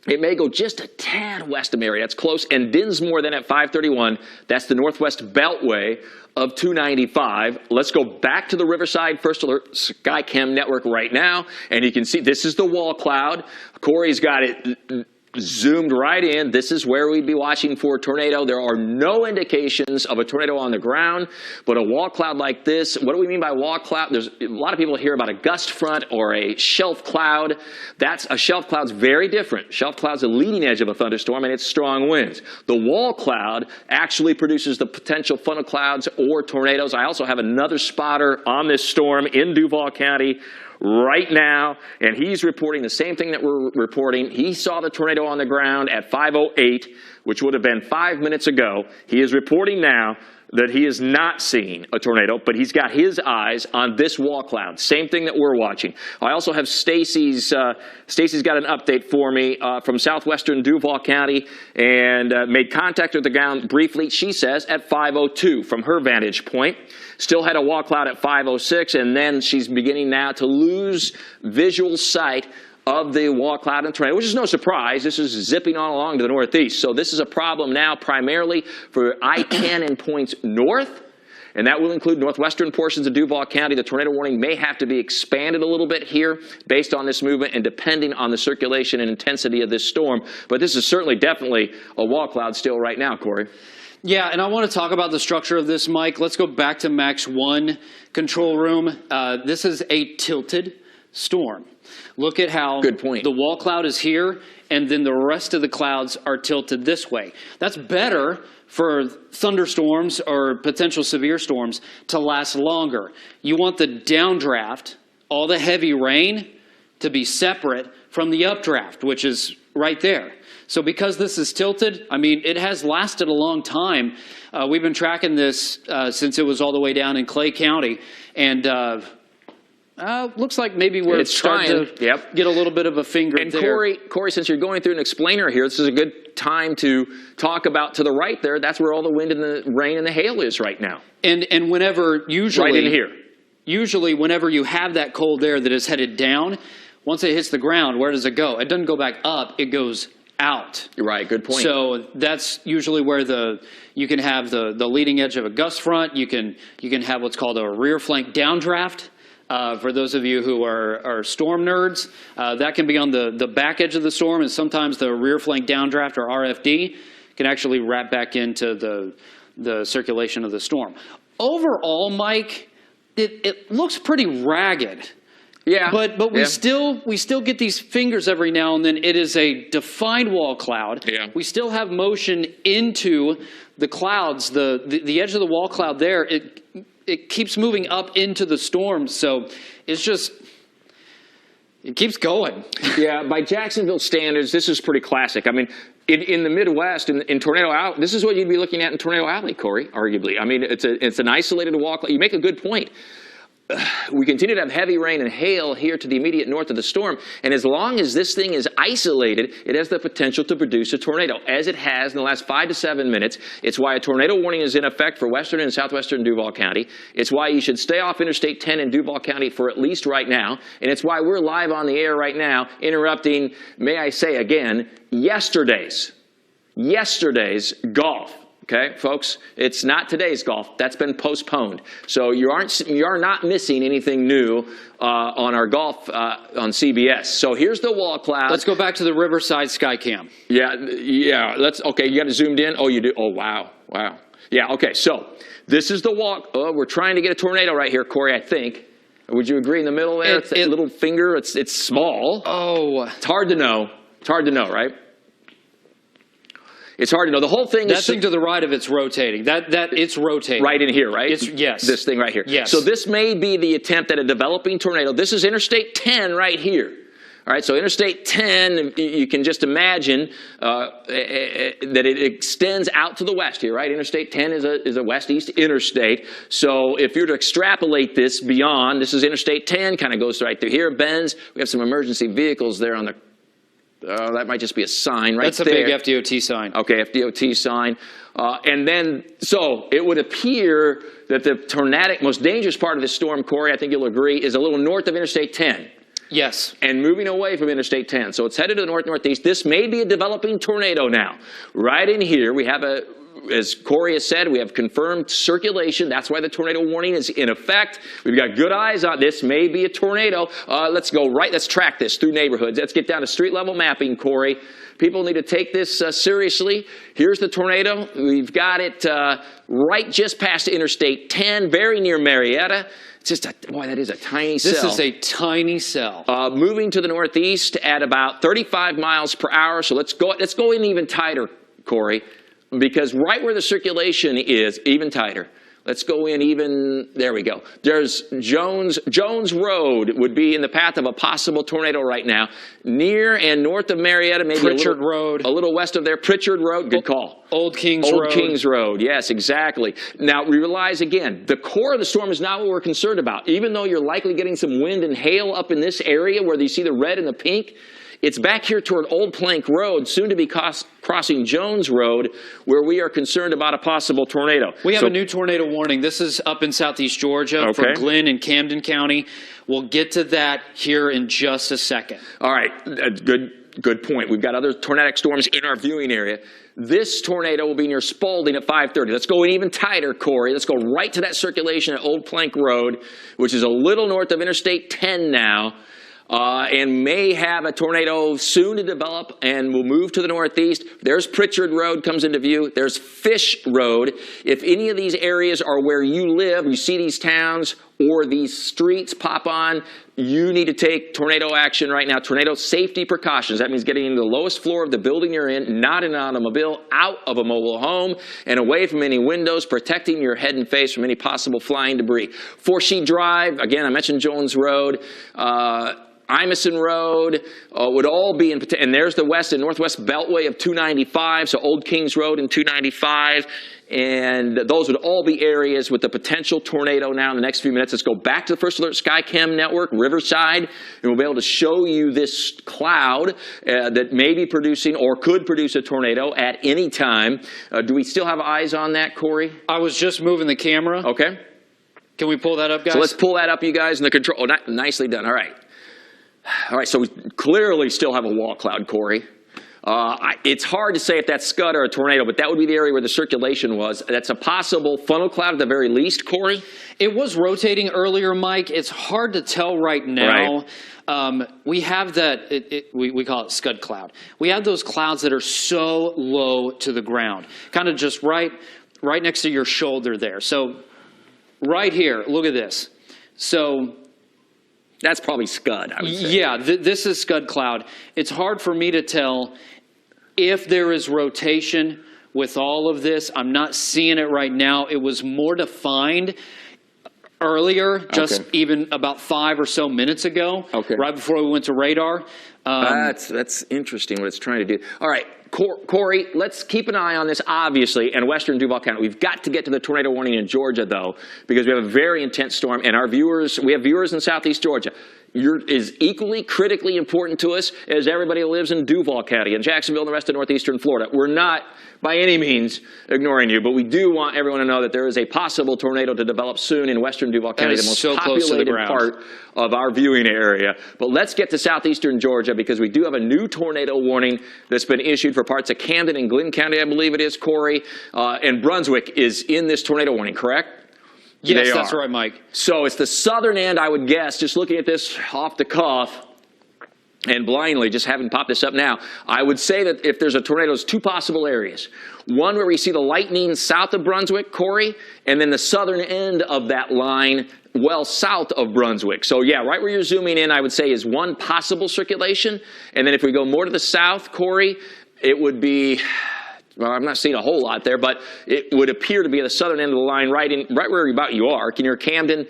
It may go just a tad west of Mary. That's close. And Dinsmore then at 531. That's the northwest beltway of 295. Let's go back to the Riverside First Alert Skycam network right now. And you can see this is the wall cloud. Corey's got it zoomed right in. This is where we'd be watching for a tornado. There are no indications of a tornado on the ground, but a wall cloud like this, what do we mean by wall cloud? There's a lot of people hear about a gust front or a shelf cloud. A shelf cloud's very different. Shelf cloud's the leading edge of a thunderstorm, and it's strong winds. The wall cloud actually produces the potential funnel clouds or tornadoes. I also have another spotter on this storm in Duval County right now, and he's reporting the same thing that we're reporting. He saw the tornado on the ground at 5:08, which would have been 5 minutes ago. He is reporting now that he is not seeing a tornado, but he's got his eyes on this wall cloud. Same thing that we're watching. I also have Stacy's got an update for me from southwestern Duval County, and made contact with the ground briefly, she says, at 5:02 from her vantage point. Still had a wall cloud at 5:06, and then she's beginning now to lose visual sight of the wall cloud and tornado, which is no surprise. This is zipping on along to the northeast. So this is a problem now primarily for I-10 and points north, and that will include northwestern portions of Duval County. The tornado warning may have to be expanded a little bit here based on this movement and depending on the circulation and intensity of this storm. But this is certainly definitely a wall cloud still right now, Corey. Yeah, and I want to talk about the structure of this, Mike. Let's go back to Max 1 control room. This is a tilted storm. Look at how Good point. The wall cloud is here, and then the rest of the clouds are tilted this way. That's better for thunderstorms or potential severe storms to last longer. You want the downdraft, all the heavy rain, to be separate from the updraft, which is right there. So because this is tilted, I mean, it has lasted a long time. We've been tracking this since it was all the way down in Clay County, and looks like maybe we're starting to get a little bit of a finger and there. Corey, since you're going through an explainer here, this is a good time to talk about to the right there. That's where all the wind and the rain and the hail is right now. And whenever usually right in here. Usually whenever you have that cold air that is headed down, once it hits the ground, where does it go? It doesn't go back up, it goes out. You're right, good point. So that's usually where you can have the leading edge of a gust front. You can have what's called a rear flank downdraft. For those of you who are storm nerds, that can be on the back edge of the storm, and sometimes the rear flank downdraft, or RFD, can actually wrap back into the circulation of the storm. Overall, Mike, it looks pretty ragged. Yeah. But we still get these fingers every now and then. It is a defined wall cloud. Yeah. We still have motion into the clouds. The edge of the wall cloud there, it keeps moving up into the storm. So it's just, it keeps going. Yeah, by Jacksonville standards, this is pretty classic. I mean, in the Midwest, in Tornado Alley, this is what you'd be looking at in Tornado Alley, Corey, arguably. I mean, it's an isolated wall cloud. You make a good point. We continue to have heavy rain and hail here to the immediate north of the storm, and as long as this thing is isolated, it has the potential to produce a tornado, as it has in the last 5 to 7 minutes. It's why a tornado warning is in effect for western and southwestern Duval County. It's why you should stay off Interstate 10 in Duval County for at least right now, and it's why we're live on the air right now, interrupting, may I say again, yesterday's golf. Okay, folks, it's not today's golf. That's been postponed. So you are not missing anything new on our golf on CBS. So here's the wall cloud. Let's go back to the Riverside Skycam. Yeah. Okay, you got it zoomed in. Oh, you do. Oh, wow. Yeah. Okay. So this is the wall. Oh, we're trying to get a tornado right here, Corey. I think. Would you agree? In the middle there, it's a little finger. It's small. Oh, it's hard to know. It's hard to know, right? It's hard to know. The whole thing is... That thing to the right of it's rotating. It's rotating. Right in here, right? Yes. This thing right here. Yes. So this may be the attempt at a developing tornado. This is Interstate 10 right here. All right, so Interstate 10, you can just imagine that it extends out to the west here, right? Interstate 10 is a west-east interstate. So if you were to extrapolate this beyond, this is Interstate 10, kind of goes right through here, bends. We have some emergency vehicles there on the... that might just be a sign right there. That's a big FDOT sign. Okay, FDOT sign. And then, so it would appear that the tornadic, most dangerous part of this storm, Corey, I think you'll agree, is a little north of Interstate 10. Yes. And moving away from Interstate 10. So it's headed to the north-northeast. This may be a developing tornado now. Right in here, we have as Corey has said, we have confirmed circulation. That's why the tornado warning is in effect. We've got good eyes on this. May be a tornado. Let's go right. Let's track this through neighborhoods. Let's get down to street level mapping, Corey. People need to take this seriously. Here's the tornado. We've got it right just past Interstate 10, very near Marietta. It's just boy, that is a tiny cell. This is a tiny cell. Moving to the northeast at about 35 miles per hour. So let's go in even tighter, Corey. Because right where the circulation is, even tighter. Let's go in even, there we go. There's Jones Road would be in the path of a possible tornado right now. Near and north of Marietta, maybe Pritchard Road. A little west of there. Pritchard Road, good call. Old Kings Road. Old Kings Road, yes, exactly. Now, we realize again, the core of the storm is not what we're concerned about. Even though you're likely getting some wind and hail up in this area where you see the red and the pink, it's back here toward Old Plank Road, soon to be crossing Jones Road, where we are concerned about a possible tornado. We have a new tornado warning. This is up in southeast Georgia for Glenn and Camden County. We'll get to that here in just a second. All right, good point. We've got other tornadic storms in our viewing area. This tornado will be near Spalding at 5:30. Let's go in even tighter, Corey. Let's go right to that circulation at Old Plank Road, which is a little north of Interstate 10 now. And may have a tornado soon to develop and will move to the northeast. There's Pritchard Road comes into view. There's Fish Road. If any of these areas are where you live, you see these towns or these streets pop on, you need to take tornado action right now. Tornado safety precautions. That means getting into the lowest floor of the building you're in, not in an automobile, out of a mobile home, and away from any windows, protecting your head and face from any possible flying debris. Four-Sheet Drive, again, I mentioned Jones Road. Imison Road would all be in, and there's the west and northwest beltway of 295, so Old Kings Road and 295, and those would all be areas with the potential tornado now in the next few minutes. Let's go back to the First Alert Skycam network, Riverside, and we'll be able to show you this cloud that may be producing or could produce a tornado at any time. Do we still have eyes on that, Corey? I was just moving the camera. Okay. Can we pull that up, guys? So let's pull that up, you guys, in the control. Oh, nicely done. All right. All right, so we clearly still have a wall cloud, Corey. It's hard to say if that's scud or a tornado, but that would be the area where the circulation was. That's a possible funnel cloud at the very least, Corey? It was rotating earlier, Mike. It's hard to tell right now. Right. We have that, we call it scud cloud. We have those clouds that are so low to the ground, kind of just right next to your shoulder there. So right here, look at this. So that's probably scud, I would say. Yeah, this is scud cloud. It's hard for me to tell if there is rotation with all of this. I'm not seeing it right now. It was more defined earlier, just even about 5 or so minutes ago, right before we went to radar. That's interesting what it's trying to do. All right, Corey, let's keep an eye on this, obviously, and western Duval County. We've got to get to the tornado warning in Georgia, though, because we have a very intense storm, and we have viewers in southeast Georgia. Is equally critically important to us as everybody who lives in Duval County and Jacksonville and the rest of northeastern Florida. We're not by any means ignoring you, but we do want everyone to know that there is a possible tornado to develop soon in western Duval County, the most populated part of our viewing area. But let's get to southeastern Georgia because we do have a new tornado warning that's been issued for parts of Camden and Glenn County, I believe it is, Corey. And Brunswick is in this tornado warning, correct? Yes, that's right, Mike. So it's the southern end, I would guess, just looking at this off the cuff and blindly, just having popped this up now, I would say that if there's a tornado, there's 2 possible areas. One where we see the lightning south of Brunswick, Corey, and then the southern end of that line well south of Brunswick. So yeah, right where you're zooming in, I would say, is one possible circulation. And then if we go more to the south, Corey, it would be... Well, I'm not seeing a whole lot there, but it would appear to be at the southern end of the line, right where about you are, near Camden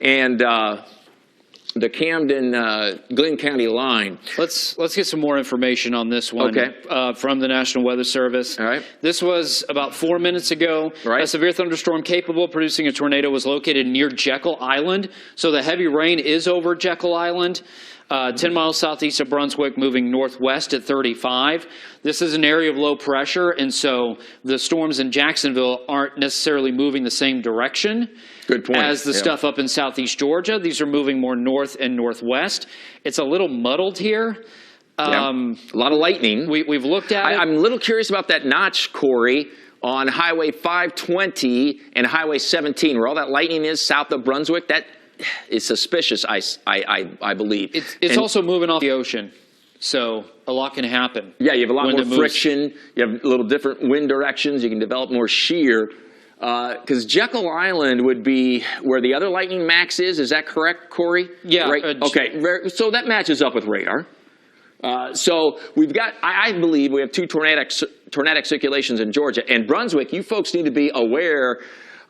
and the Camden-Glenn County line. Let's get some more information on this one from the National Weather Service. All right. This was about 4 minutes ago. Right. A severe thunderstorm capable of producing a tornado was located near Jekyll Island. So the heavy rain is over Jekyll Island. 10 miles southeast of Brunswick, moving northwest at 35. This is an area of low pressure, and so the storms in Jacksonville aren't necessarily moving the same direction Good point. as the stuff up in southeast Georgia. These are moving more north and northwest. It's a little muddled here. A lot of lightning. We've looked at it. I'm a little curious about that notch, Corey, on Highway 520 and Highway 17, where all that lightning is south of Brunswick. That is suspicious, I believe. It's also moving off the ocean, so a lot can happen. Yeah, you have a lot when more it moves. friction. You have a little different wind directions. You can develop more shear. Because Jekyll Island would be where the other lightning max is. Is that correct, Corey? Yeah. Right. Okay. So that matches up with radar. So we've got, I believe we have two tornadic circulations in Georgia. And Brunswick, you folks need to be aware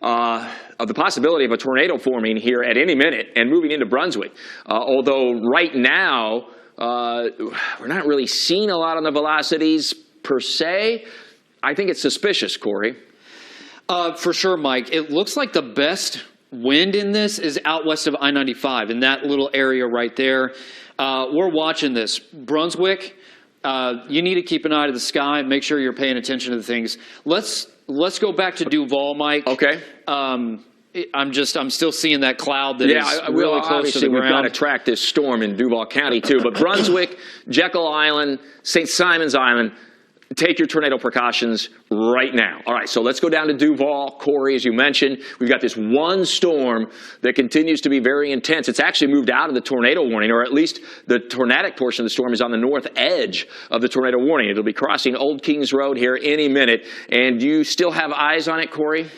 of the possibility of a tornado forming here at any minute and moving into Brunswick. Although right now, we're not really seeing a lot on the velocities per se. I think it's suspicious, Corey. For sure, Mike. It looks like the best wind in this is out west of I-95 in that little area right there. We're watching this. Brunswick, you need to keep an eye to the sky and make sure you're paying attention to the things. Let's go back to Duval, Mike. Okay. I'm still seeing that cloud that is really close to the ground. We've got to track this storm in Duval County too. But Brunswick, Jekyll Island, St. Simon's Island, take your tornado precautions right now. All right, so let's go down to Duval. Corey, as you mentioned, we've got this one storm that continues to be very intense. It's actually moved out of the tornado warning, or at least the tornadic portion of the storm is on the north edge of the tornado warning. It'll be crossing Old Kings Road here any minute. And do you still have eyes on it, Corey?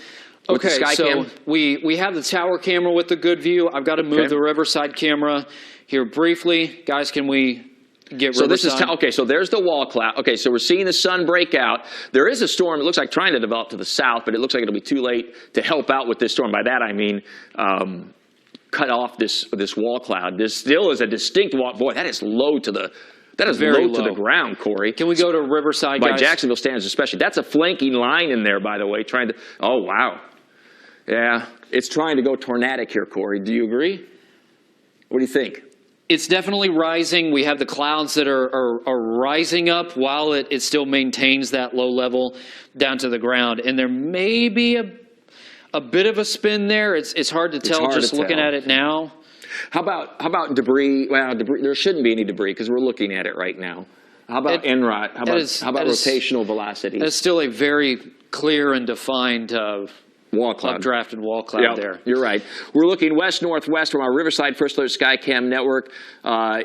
Okay, so we have the tower camera with the good view. I've got to move the Riverside camera here briefly. Guys, can we get so Riverside? This is okay, so there's the wall cloud. Okay, so we're seeing the sun break out. There is a storm, it looks like trying to develop to the south, but it looks like it'll be too late to help out with this storm. By that I mean cut off this wall cloud. This still is a distinct wall. Boy, that is low to the Very low to the ground, Corey. Can we go to Riverside, By guys? Jacksonville standards especially. That's a flanking line in there, by the way, trying to, oh, wow. Yeah, it's trying to go tornadic here, Corey. Do you agree? What do you think? It's definitely rising. We have the clouds that are rising up while it still maintains that low level down to the ground. And there may be a bit of a spin there. It's hard to tell just looking at it now. How about debris? Well, debris, there shouldn't be any debris because we're looking at it right now. How about NROT? How about rotational velocity? That's still a very clear and defined wall cloud. Updrafted wall cloud there. You're right. We're looking west-northwest from our Riverside First Alert Skycam network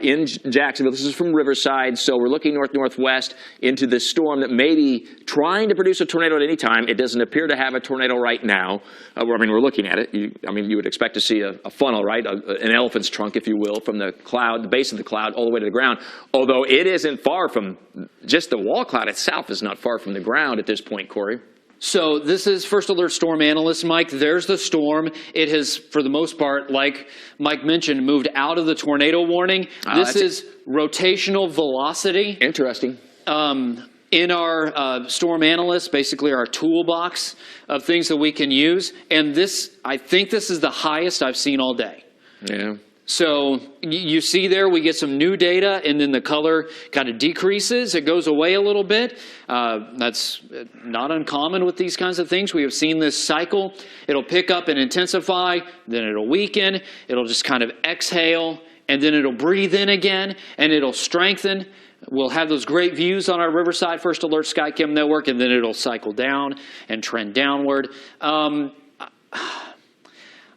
in Jacksonville. This is from Riverside, so we're looking north-northwest into this storm that may be trying to produce a tornado at any time. It doesn't appear to have a tornado right now. I mean, we're looking at it. You would expect to see a funnel, right? An elephant's trunk, if you will, from the cloud, the base of the cloud, all the way to the ground. Although it isn't far from, just the wall cloud itself is not far from the ground at this point, Corey. So this is First Alert Storm Analyst, Mike. There's the storm. It has, for the most part, like Mike mentioned, moved out of the tornado warning. This is rotational velocity. Interesting. In our Storm Analyst, basically our toolbox of things that we can use. And this, I think this is the highest I've seen all day. Yeah. So you see there, we get some new data, and then the color kind of decreases. It goes away a little bit. That's not uncommon with these kinds of things. We have seen this cycle. It'll pick up and intensify, then it'll weaken. It'll just kind of exhale, and then it'll breathe in again, and it'll strengthen. We'll have those great views on our Riverside First Alert Skycam network, and then it'll cycle down and trend downward.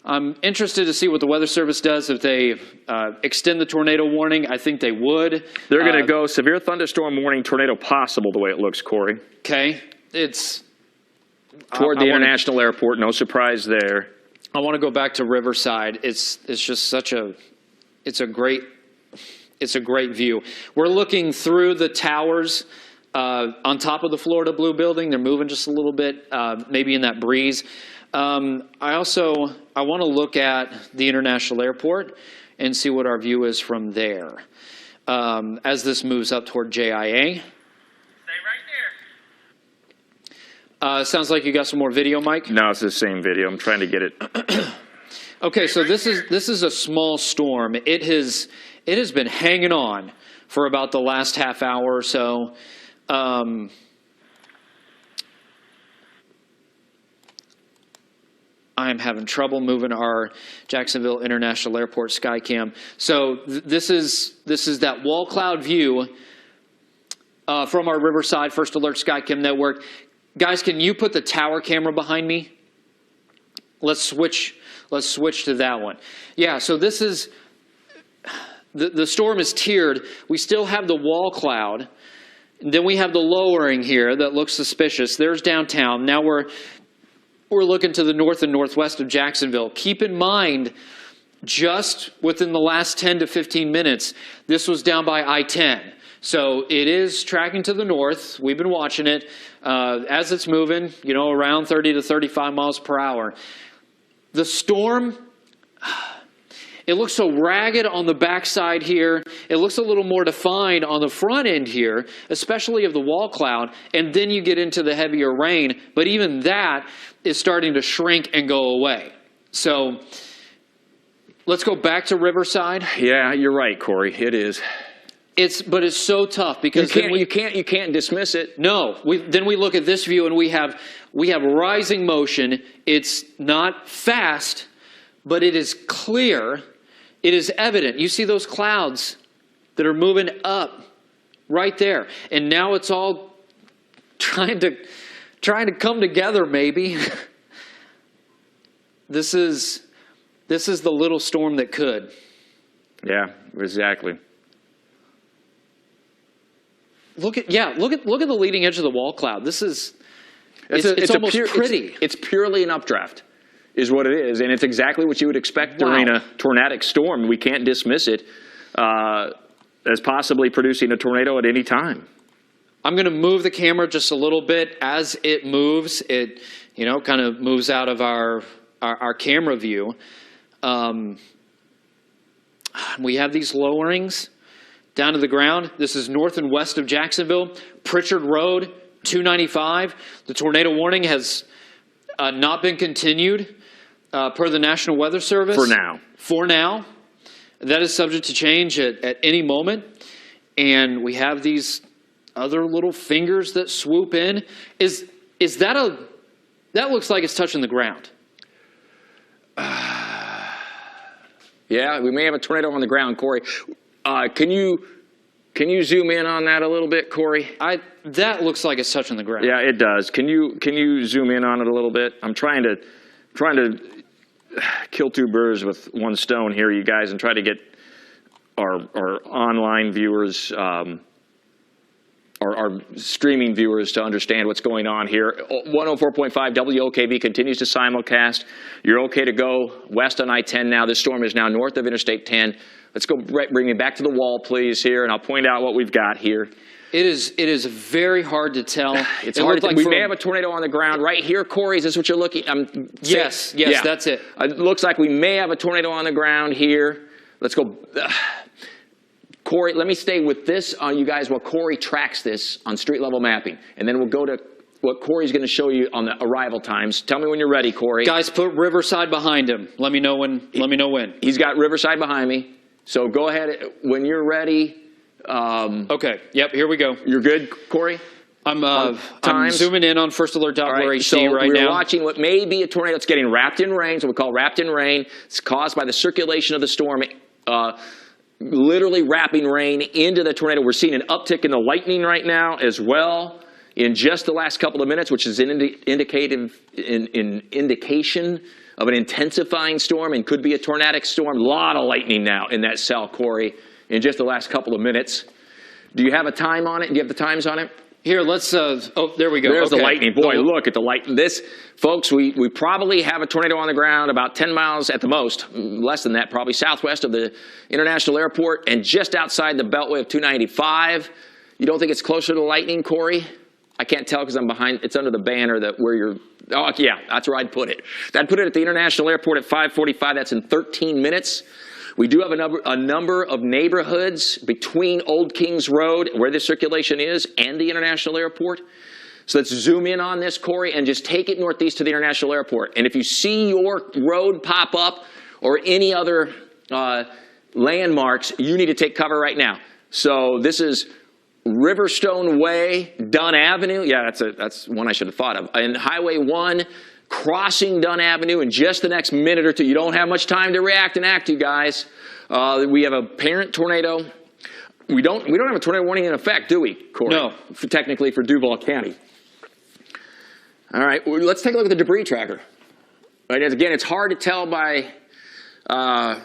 I'm interested to see what the Weather Service does if they extend the tornado warning. I think they would. They're going to go severe thunderstorm warning, tornado possible, the way it looks, Corey. Okay. It's toward the international airport. No surprise there. I want to go back to Riverside. It's just such a great view. We're looking through the towers on top of the Florida Blue building. They're moving just a little bit, maybe in that breeze. I want to look at the international airport and see what our view is from there as this moves up toward JIA. Stay right there. Sounds like you got some more video, Mike? No, it's the same video. I'm trying to get it. Okay, so this is a small storm. It it has been hanging on for about the last half hour or so. I am having trouble moving our Jacksonville International Airport Skycam. So this is that wall cloud view from our Riverside First Alert Skycam network. Guys, can you put the tower camera behind me? Let's switch to that one. Yeah, so this is, the storm is tiered. We still have the wall cloud. Then we have the lowering here that looks suspicious. There's downtown. Now we're looking to the north and northwest of Jacksonville. Keep in mind, just within the last 10 to 15 minutes, this was down by I-10. So it is tracking to the north. We've been watching it as it's moving, you know, around 30 to 35 miles per hour. The storm, it looks so ragged on the backside here. It looks a little more defined on the front end here, especially of the wall cloud. And then you get into the heavier rain. But even that is starting to shrink and go away. So let's go back to Riverside. Yeah, you're right, Corey. It is. But it's so tough because you can't dismiss it. No. Then we look at this view and we have rising motion. It's not fast, but it is clear. It is evident. You see those clouds that are moving up right there. And now it's all trying to come together maybe. This is the little storm that could. Yeah, exactly. Look at the leading edge of the wall cloud. This is it's almost pretty. It's purely an updraft, is what it is, and it's exactly what you would expect during a tornadic storm. We can't dismiss it as possibly producing a tornado at any time. I'm going to move the camera just a little bit. As it moves, it kind of moves out of our camera view. We have these lowerings down to the ground. This is north and west of Jacksonville. Pritchard Road, 295. The tornado warning has not been continued per the National Weather Service. For now. That is subject to change at any moment. And we have these other little fingers that swoop in. Is that that looks like it's touching the ground. Yeah, we may have a tornado on the ground, Corey. Can you zoom in on that a little bit, Corey? That looks like it's touching the ground. Yeah, it does. Can you zoom in on it a little bit? I'm trying to kill two birds with one stone here, you guys, and try to get our online viewers, our streaming viewers to understand what's going on here. 104.5 WOKV continues to simulcast. You're okay to go west on I-10 now. This storm is now north of Interstate 10. Let's go bring me back to the wall, please, here, and I'll point out what we've got here. It is very hard to tell. It's hard. We may have a tornado on the ground right here, Corey. Is this what you're looking? Yes, yeah. That's it. It looks like we may have a tornado on the ground here. Let's go. Corey, let me stay with this on you guys while Corey tracks this on street level mapping, and then we'll go to what Corey's going to show you on the arrival times. Tell me when you're ready, Corey. Guys, put Riverside behind him. Let me know when. He's got Riverside behind me. So go ahead when you're ready. Okay. Yep. Here we go. You're good, Corey? I'm zooming in on First Alert HD so right now. We're watching what may be a tornado. It's getting wrapped in rain, so we call wrapped in rain. It's caused by the circulation of the storm, literally wrapping rain into the tornado. We're seeing an uptick in the lightning right now as well in just the last couple of minutes, which is an indication of an intensifying storm and could be a tornadic storm. A lot of lightning now in that cell, Corey, in just the last couple of minutes. Do you have a time on it? Do you have the times on it? Here, let's, oh, there we go. There's the lightning. Boy, look at the lightning. This, folks, we probably have a tornado on the ground about 10 miles at the most, less than that, probably southwest of the International Airport and just outside the Beltway of 295. You don't think it's closer to the lightning, Corey? I can't tell because I'm behind. It's under the banner where you're. Oh, yeah, that's where I'd put it. I'd put it at the International Airport at 5:45. That's in 13 minutes. We do have a number of neighborhoods between Old Kings Road, where the circulation is, and the International Airport. So let's zoom in on this, Corey, and just take it northeast to the International Airport. And if you see your road pop up or any other landmarks, you need to take cover right now. So this is Riverstone Way, Dunn Avenue. Yeah, that's one I should have thought of. And Highway 1, crossing Dunn Avenue in just the next minute or two. You don't have much time to react and act, you guys. We have a parent tornado. We don't have a tornado warning in effect, do we, Corey? No. Technically for Duval County. All right, well, let's take a look at the debris tracker. Right, and again, it's hard to tell by our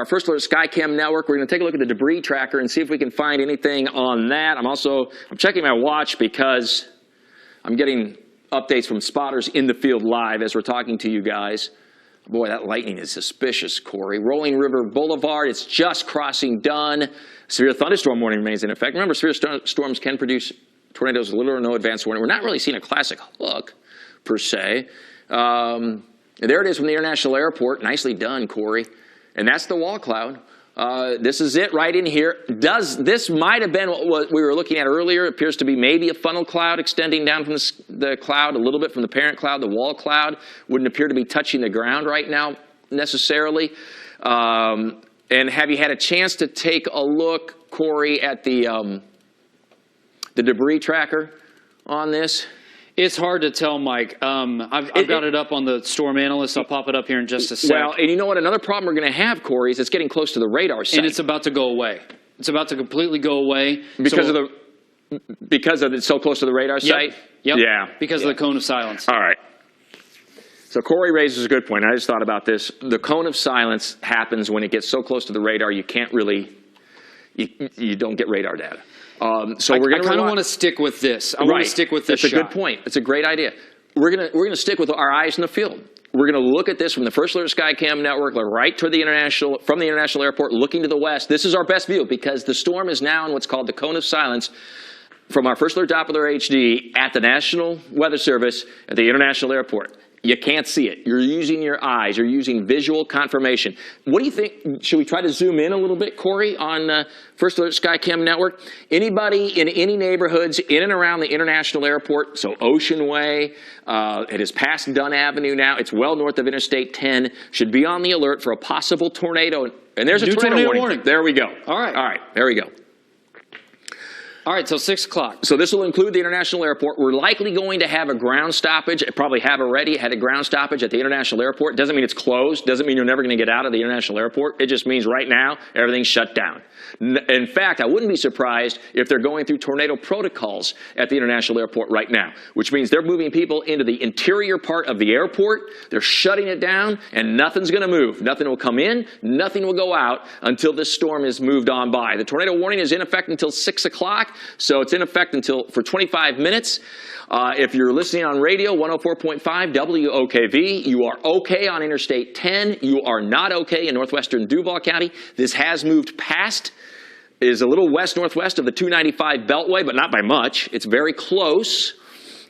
First Alert Skycam network. We're going to take a look at the debris tracker and see if we can find anything on that. I'm checking my watch because I'm getting updates from spotters in the field live as we're talking to you guys. Boy, that lightning is suspicious, Corey. Rolling River Boulevard, it's just crossing Dunn. Severe thunderstorm warning remains in effect. Remember, severe storms can produce tornadoes with little or no advance warning. We're not really seeing a classic hook, per se. There it is from the International Airport. Nicely done, Corey. And that's the wall cloud. This is it right in here. This might have been what we were looking at earlier. It appears to be maybe a funnel cloud extending down from the cloud, a little bit from the parent cloud. The wall cloud wouldn't appear to be touching the ground right now necessarily. And have you had a chance to take a look, Corey, at the debris tracker on this? It's hard to tell, Mike. I've got it up on the Storm Analyst. I'll pop it up here in just a sec. Well, and you know what? Another problem we're going to have, Corey, is it's getting close to the radar site. And it's about to go away. It's about to completely go away. Because of it's so close to the radar site? Yep. Yeah. Because of the cone of silence. All right. So Corey raises a good point. I just thought about this. The cone of silence happens when it gets so close to the radar you can't really, you don't get radar data. So we're going to kind of want to stick with this. I want to stick with this. That's a good point. It's a great idea. We're going to stick with our eyes in the field. We're going to look at this from the First Alert Skycam network, right toward the from the international airport, looking to the west. This is our best view because the storm is now in what's called the cone of silence from our First Alert Doppler HD at the National Weather Service at the international airport. You can't see it. You're using your eyes. You're using visual confirmation. What do you think? Should we try to zoom in a little bit, Corey, on First Alert Skycam network? Anybody in any neighborhoods in and around the international airport, so Ocean Way, it is past Dunn Avenue now. It's well north of Interstate 10. Should be on the alert for a possible tornado. And there's a tornado warning. There we go. All right. All right. There we go. All right, so 6 o'clock. So this will include the international airport. We're likely going to have a ground stoppage. Probably have already had a ground stoppage at the international airport. Doesn't mean it's closed. Doesn't mean you're never going to get out of the international airport. It just means right now everything's shut down. In fact, I wouldn't be surprised if they're going through tornado protocols at the international airport right now, which means they're moving people into the interior part of the airport. They're shutting it down, and nothing's going to move. Nothing will come in. Nothing will go out until this storm is moved on by. The tornado warning is in effect until 6 o'clock. So it's in effect for 25 minutes. If you're listening on radio, 104.5 WOKV, you are okay on Interstate 10. You are not okay in northwestern Duval County. This has moved past, is a little west-northwest of the 295 Beltway, but not by much. It's very close.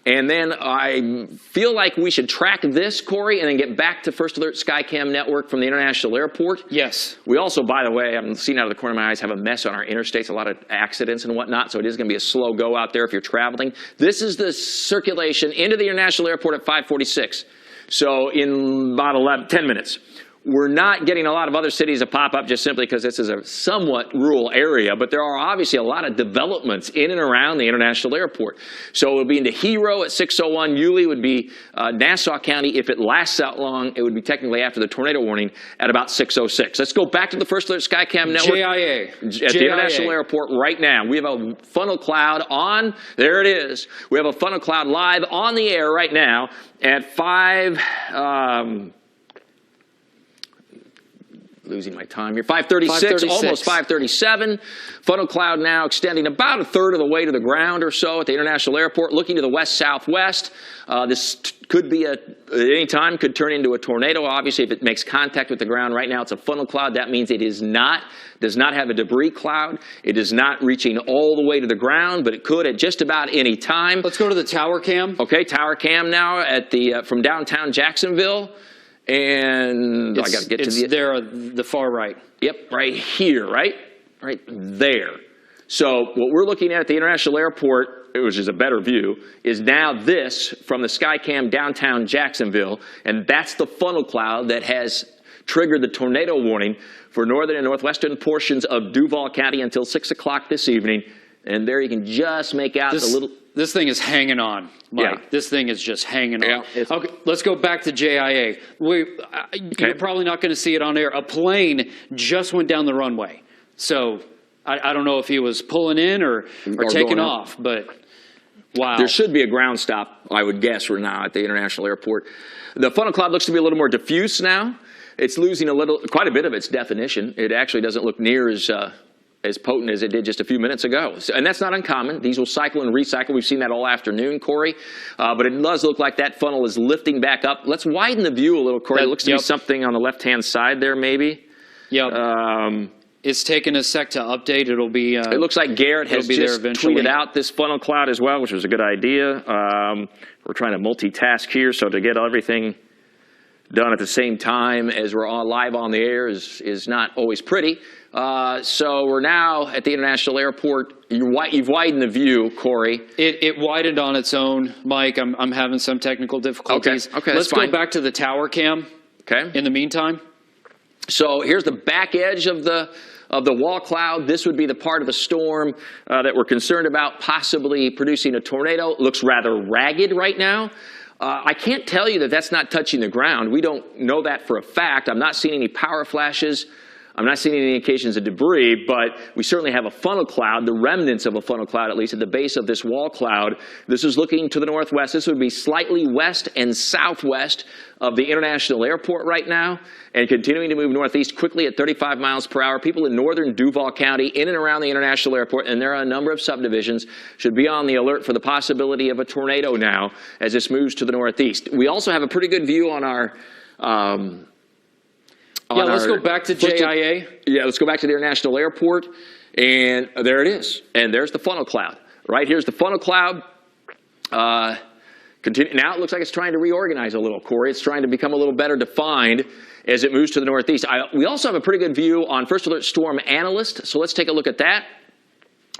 And then I feel like we should track this, Corey, and then get back to First Alert Skycam network from the international airport. Yes. We also, by the way, I'm seeing out of the corner of my eyes, have a mess on our interstates, a lot of accidents and whatnot, so it is going to be a slow go out there if you're traveling. This is the circulation into the international airport at 5:46. So in about 10 minutes. We're not getting a lot of other cities to pop up just simply because this is a somewhat rural area, but there are obviously a lot of developments in and around the international airport. So it would be into Hero at 6:01. Yulee would be Nassau County. If it lasts that long, it would be technically after the tornado warning at about 6:06. Let's go back to the First Alert Skycam network. JIA. At the international airport right now. We have a funnel cloud on. There it is. We have a funnel cloud live on the air right now at 5... losing my time here. 5:36, almost 5:37. Funnel cloud now extending about a third of the way to the ground or so at the international airport, looking to the west-southwest. This could be at any time could turn into a tornado. Obviously, if it makes contact with the ground right now, it's a funnel cloud. That means it does not have a debris cloud. It is not reaching all the way to the ground, but it could at just about any time. Let's go to the tower cam. Okay, tower cam now at the from downtown Jacksonville. And I got to get to the far right. Yep, right here, right there. So what we're looking at the international airport, which is a better view, is now this from the Skycam downtown Jacksonville, and that's the funnel cloud that has triggered the tornado warning for northern and northwestern portions of Duval County until 6 o'clock this evening. And there you can just make out the little... This thing is hanging on, Mike. Yeah. This thing is just hanging on. Yeah, Okay, let's go back to JIA. You're probably not going to see it on air. A plane just went down the runway. So I don't know if he was pulling in or taking off, but wow. There should be a ground stop, I would guess, right now at the international airport. The funnel cloud looks to be a little more diffuse now. It's losing quite a bit of its definition. It actually doesn't look near as potent as it did just a few minutes ago. And that's not uncommon. These will cycle and recycle. We've seen that all afternoon, Corey. But it does look like that funnel is lifting back up. Let's widen the view a little, Corey. It looks to be something on the left-hand side there, maybe. Yep. It's taken a sec to update. It'll be... it looks like Garrett has just tweeted out this funnel cloud as well, which was a good idea. We're trying to multitask here, so to get everything done at the same time as we're live on the air is not always pretty. So we're now at the international airport. You've widened the view, Corey. It widened on its own, Mike. I'm having some technical difficulties. Okay, let's go back to the tower cam. Okay. In the meantime. So here's the back edge of the wall cloud. This would be the part of the storm that we're concerned about possibly producing a tornado. It looks rather ragged right now. I can't tell you that that's not touching the ground. We don't know that for a fact. I'm not seeing any power flashes. I'm not seeing any indications of debris, but we certainly have a funnel cloud, the remnants of a funnel cloud, at least at the base of this wall cloud. This is looking to the northwest. This would be slightly west and southwest of the international airport right now, and continuing to move northeast quickly at 35 miles per hour. People in northern Duval County, in and around the international airport, and there are a number of subdivisions, should be on the alert for the possibility of a tornado now as this moves to the northeast. We also have a pretty good view on our... let's go back to JIA. Yeah, let's go back to the international airport, and there it is. And there's the funnel cloud. Right here's the funnel cloud. Now it looks like it's trying to reorganize a little, Corey. It's trying to become a little better defined as it moves to the northeast. We also have a pretty good view on First Alert Storm Analyst, so let's take a look at that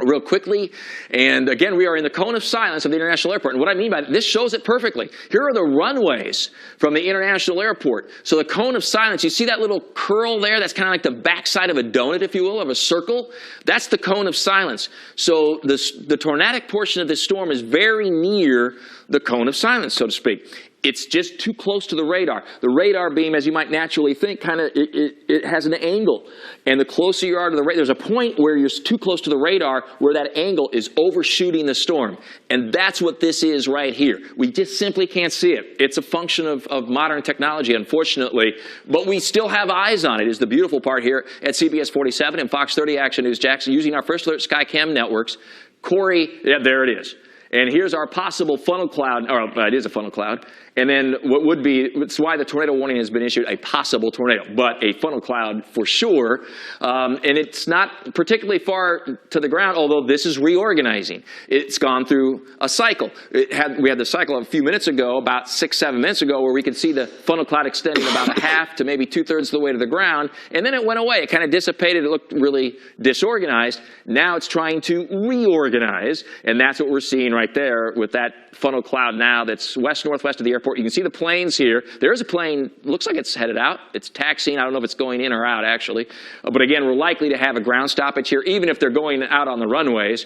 real quickly. And again, we are in the cone of silence of the international airport. And what I mean by this shows it perfectly. Here are the runways from the international airport. So the cone of silence, you see that little curl there? That's kind of like the backside of a donut, if you will, of a circle. That's the cone of silence. So the tornadic portion of this storm is very near the cone of silence, so to speak. It's just too close to the radar. The radar beam, as you might naturally think, it has an angle. And the closer you are to the radar, there's a point where you're too close to the radar where that angle is overshooting the storm. And that's what this is right here. We just simply can't see it. It's a function of modern technology, unfortunately. But we still have eyes on it, is the beautiful part here at CBS 47 and Fox 30 Action News Jax, using our First Alert Skycam networks. Corey, yeah, there it is. And here's our possible funnel cloud, or it is a funnel cloud. And then what would be, it's why the tornado warning has been issued, a possible tornado, but a funnel cloud for sure. And it's not particularly far to the ground, although this is reorganizing. It's gone through a cycle. We had the cycle a few minutes ago, about 6-7 minutes ago, where we could see the funnel cloud extending about a half to maybe 2/3 of the way to the ground. And then it went away. It kind of dissipated. It looked really disorganized. Now it's trying to reorganize. And that's what we're seeing right there with that funnel cloud now that's west-northwest of the airport. You can see the planes here. There is a plane, looks like it's headed out. It's taxiing. I don't know if it's going in or out, actually. But again, we're likely to have a ground stoppage here. Even if they're going out on the runways,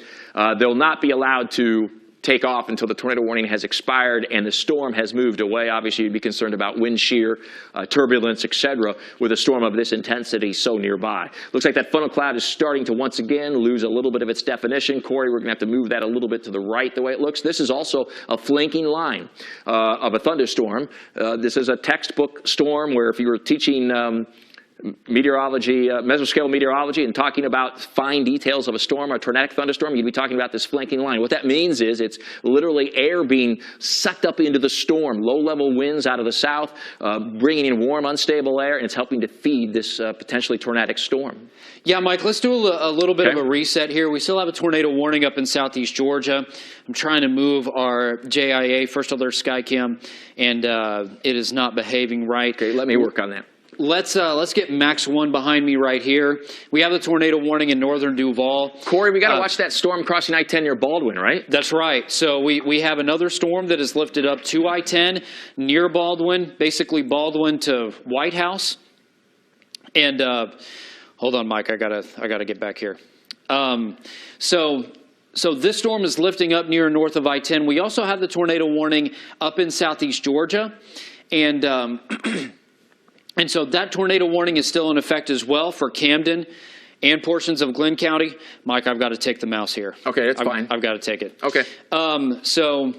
they'll not be allowed to take off until the tornado warning has expired and the storm has moved away. Obviously, you'd be concerned about wind shear, turbulence, etc., with a storm of this intensity so nearby. Looks like that funnel cloud is starting to once again lose a little bit of its definition. Corey, we're going to have to move that a little bit to the right the way it looks. This is also a flanking line of a thunderstorm. This is a textbook storm where if you were teaching meteorology, mesoscale meteorology, and talking about fine details of a storm, a tornadic thunderstorm, you'd be talking about this flanking line. What that means is it's literally air being sucked up into the storm, low-level winds out of the south, bringing in warm, unstable air, and it's helping to feed this potentially tornadic storm. Yeah, Mike, let's do a little bit of a reset here. We still have a tornado warning up in southeast Georgia. I'm trying to move our JIA, First Alert Skycam, and it is not behaving right. Okay, let me work on that. Let's get Max 1 behind me right here. We have the tornado warning in northern Duval. Corey, we got to watch that storm crossing I-10 near Baldwin, right? That's right. So we have another storm that is lifted up to I-10 near Baldwin, basically Baldwin to White House. And hold on, Mike, I gotta get back here. So this storm is lifting up near north of I-10. We also have the tornado warning up in southeast Georgia. And, and so that tornado warning is still in effect as well for Camden and portions of Glenn County. Mike, I've got to take the mouse here. Okay, that's fine. I've got to take it. Okay. So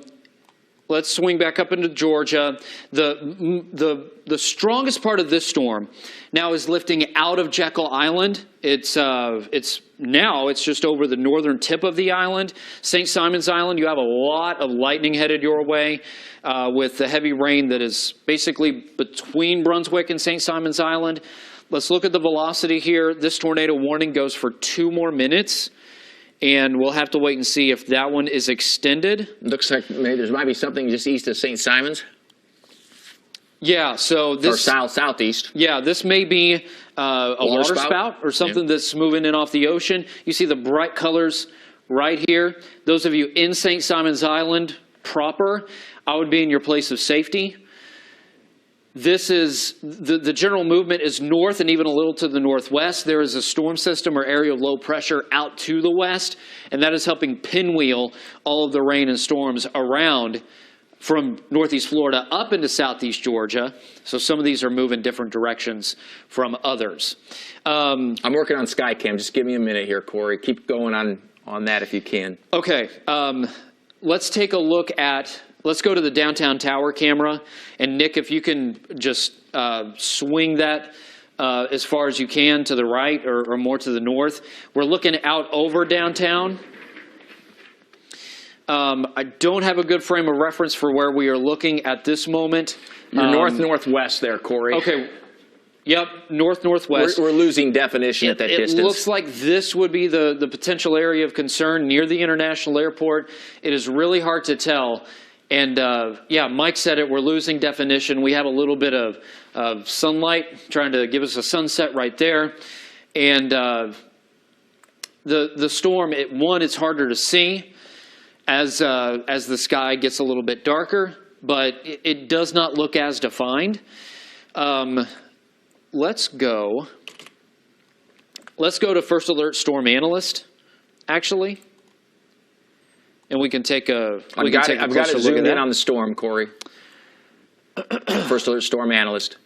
let's swing back up into Georgia. The strongest part of this storm now is lifting out of Jekyll Island. It's just over the northern tip of the island. St. Simon's Island, you have a lot of lightning headed your way with the heavy rain that is basically between Brunswick and St. Simon's Island. Let's look at the velocity here. This tornado warning goes for 2 more minutes. And we'll have to wait and see if that one is extended. Looks like maybe there might be something just east of St. Simon's. Yeah, so this... Or southeast. Yeah, this may be a water spout or something that's moving in off the ocean. You see the bright colors right here. Those of you in St. Simon's Island proper, I would be in your place of safety. This is, the general movement is north and even a little to the northwest. There is a storm system or area of low pressure out to the west, and that is helping pinwheel all of the rain and storms around from northeast Florida up into southeast Georgia. So some of these are moving different directions from others. I'm working on Skycam. Just give me a minute here, Corey. Keep going on that if you can. Okay. Let's take a look at... Let's go to the downtown tower camera. And Nick, if you can just swing that as far as you can to the right or more to the north. We're looking out over downtown. I don't have a good frame of reference for where we are looking at this moment. You're north-northwest there, Corey. Okay. Yep, north-northwest. We're losing definition at that distance. It looks like this would be the potential area of concern near the international airport. It is really hard to tell. And yeah, Mike said it, we're losing definition. We have a little bit of sunlight trying to give us a sunset right there. And the storm, it's harder to see as the sky gets a little bit darker, but it does not look as defined. Let's go to First Alert Storm Analyst, actually. And we can take a I've got it zoomed in on the storm, Corey. First Alert Storm Analyst.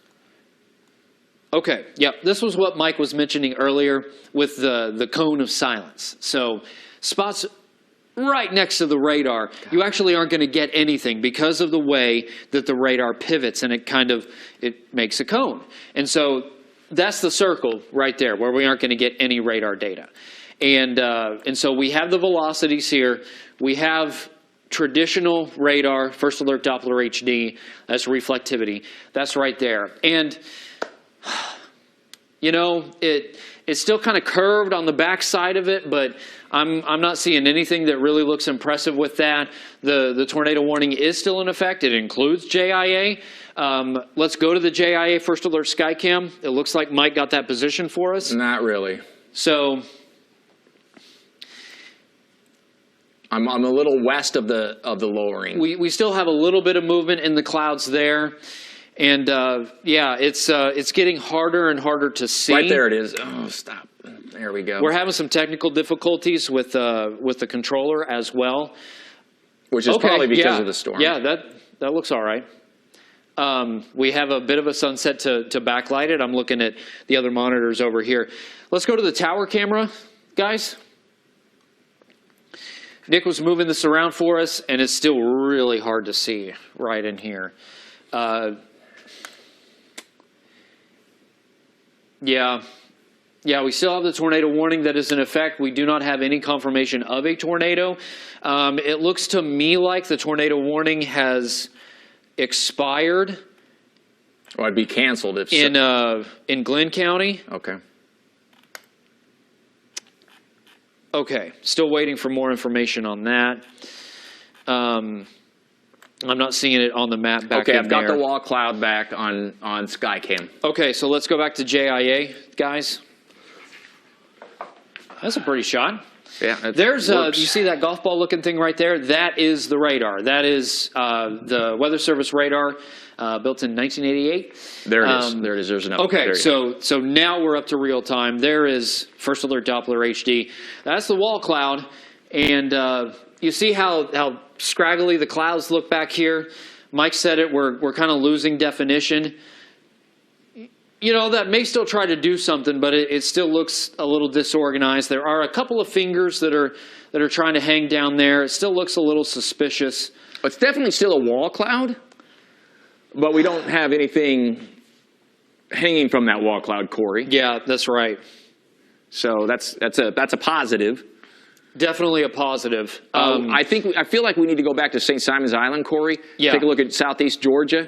Okay, yep. This was what Mike was mentioning earlier with the cone of silence. So spots right next to the radar, you actually aren't going to get anything because of the way that the radar pivots and it makes a cone. And so that's the circle right there where we aren't going to get any radar data. And so we have the velocities here. We have traditional radar, First Alert Doppler HD. That's reflectivity. That's right there. And, you know, it's still kind of curved on the back side of it, but I'm not seeing anything that really looks impressive with that. The tornado warning is still in effect. It includes JIA. Let's go to the JIA First Alert Skycam. It looks like Mike got that position for us. Not really. So... I'm a little west of the lowering. We still have a little bit of movement in the clouds there, and yeah, it's getting harder and harder to see. Right there it is. Oh, stop! There we go. We're having some technical difficulties with the controller as well, which is probably because of the storm. Yeah, that looks all right. We have a bit of a sunset to backlight it. I'm looking at the other monitors over here. Let's go to the tower camera, guys. Nick was moving this around for us, and it's still really hard to see right in here. Yeah, we still have the tornado warning that is in effect. We do not have any confirmation of a tornado. It looks to me like the tornado warning has expired. Or it'd be canceled if in Glenn County. Okay. Okay, still waiting for more information on that. I'm not seeing it on the map back in there. Okay, I've got the wall cloud back on Skycam. Okay, so let's go back to JIA, guys. That's a pretty shot. Yeah, There's you see that golf ball looking thing right there? That is the radar. That is the Weather Service radar, built in 1988. There it is. There it is. There's an Okay, there you go. so now we're up to real time. There is First Alert Doppler HD. That's the wall cloud, and you see how scraggly the clouds look back here. Mike said it. We're kind of losing definition. You know, that may still try to do something, but it still looks a little disorganized. There are a couple of fingers that are trying to hang down there. It still looks a little suspicious. It's definitely still a wall cloud, but we don't have anything hanging from that wall cloud, Corey. Yeah, that's right. So that's a positive. Definitely a positive. I feel like we need to go back to St. Simon's Island, Corey. Yeah. Take a look at southeast Georgia.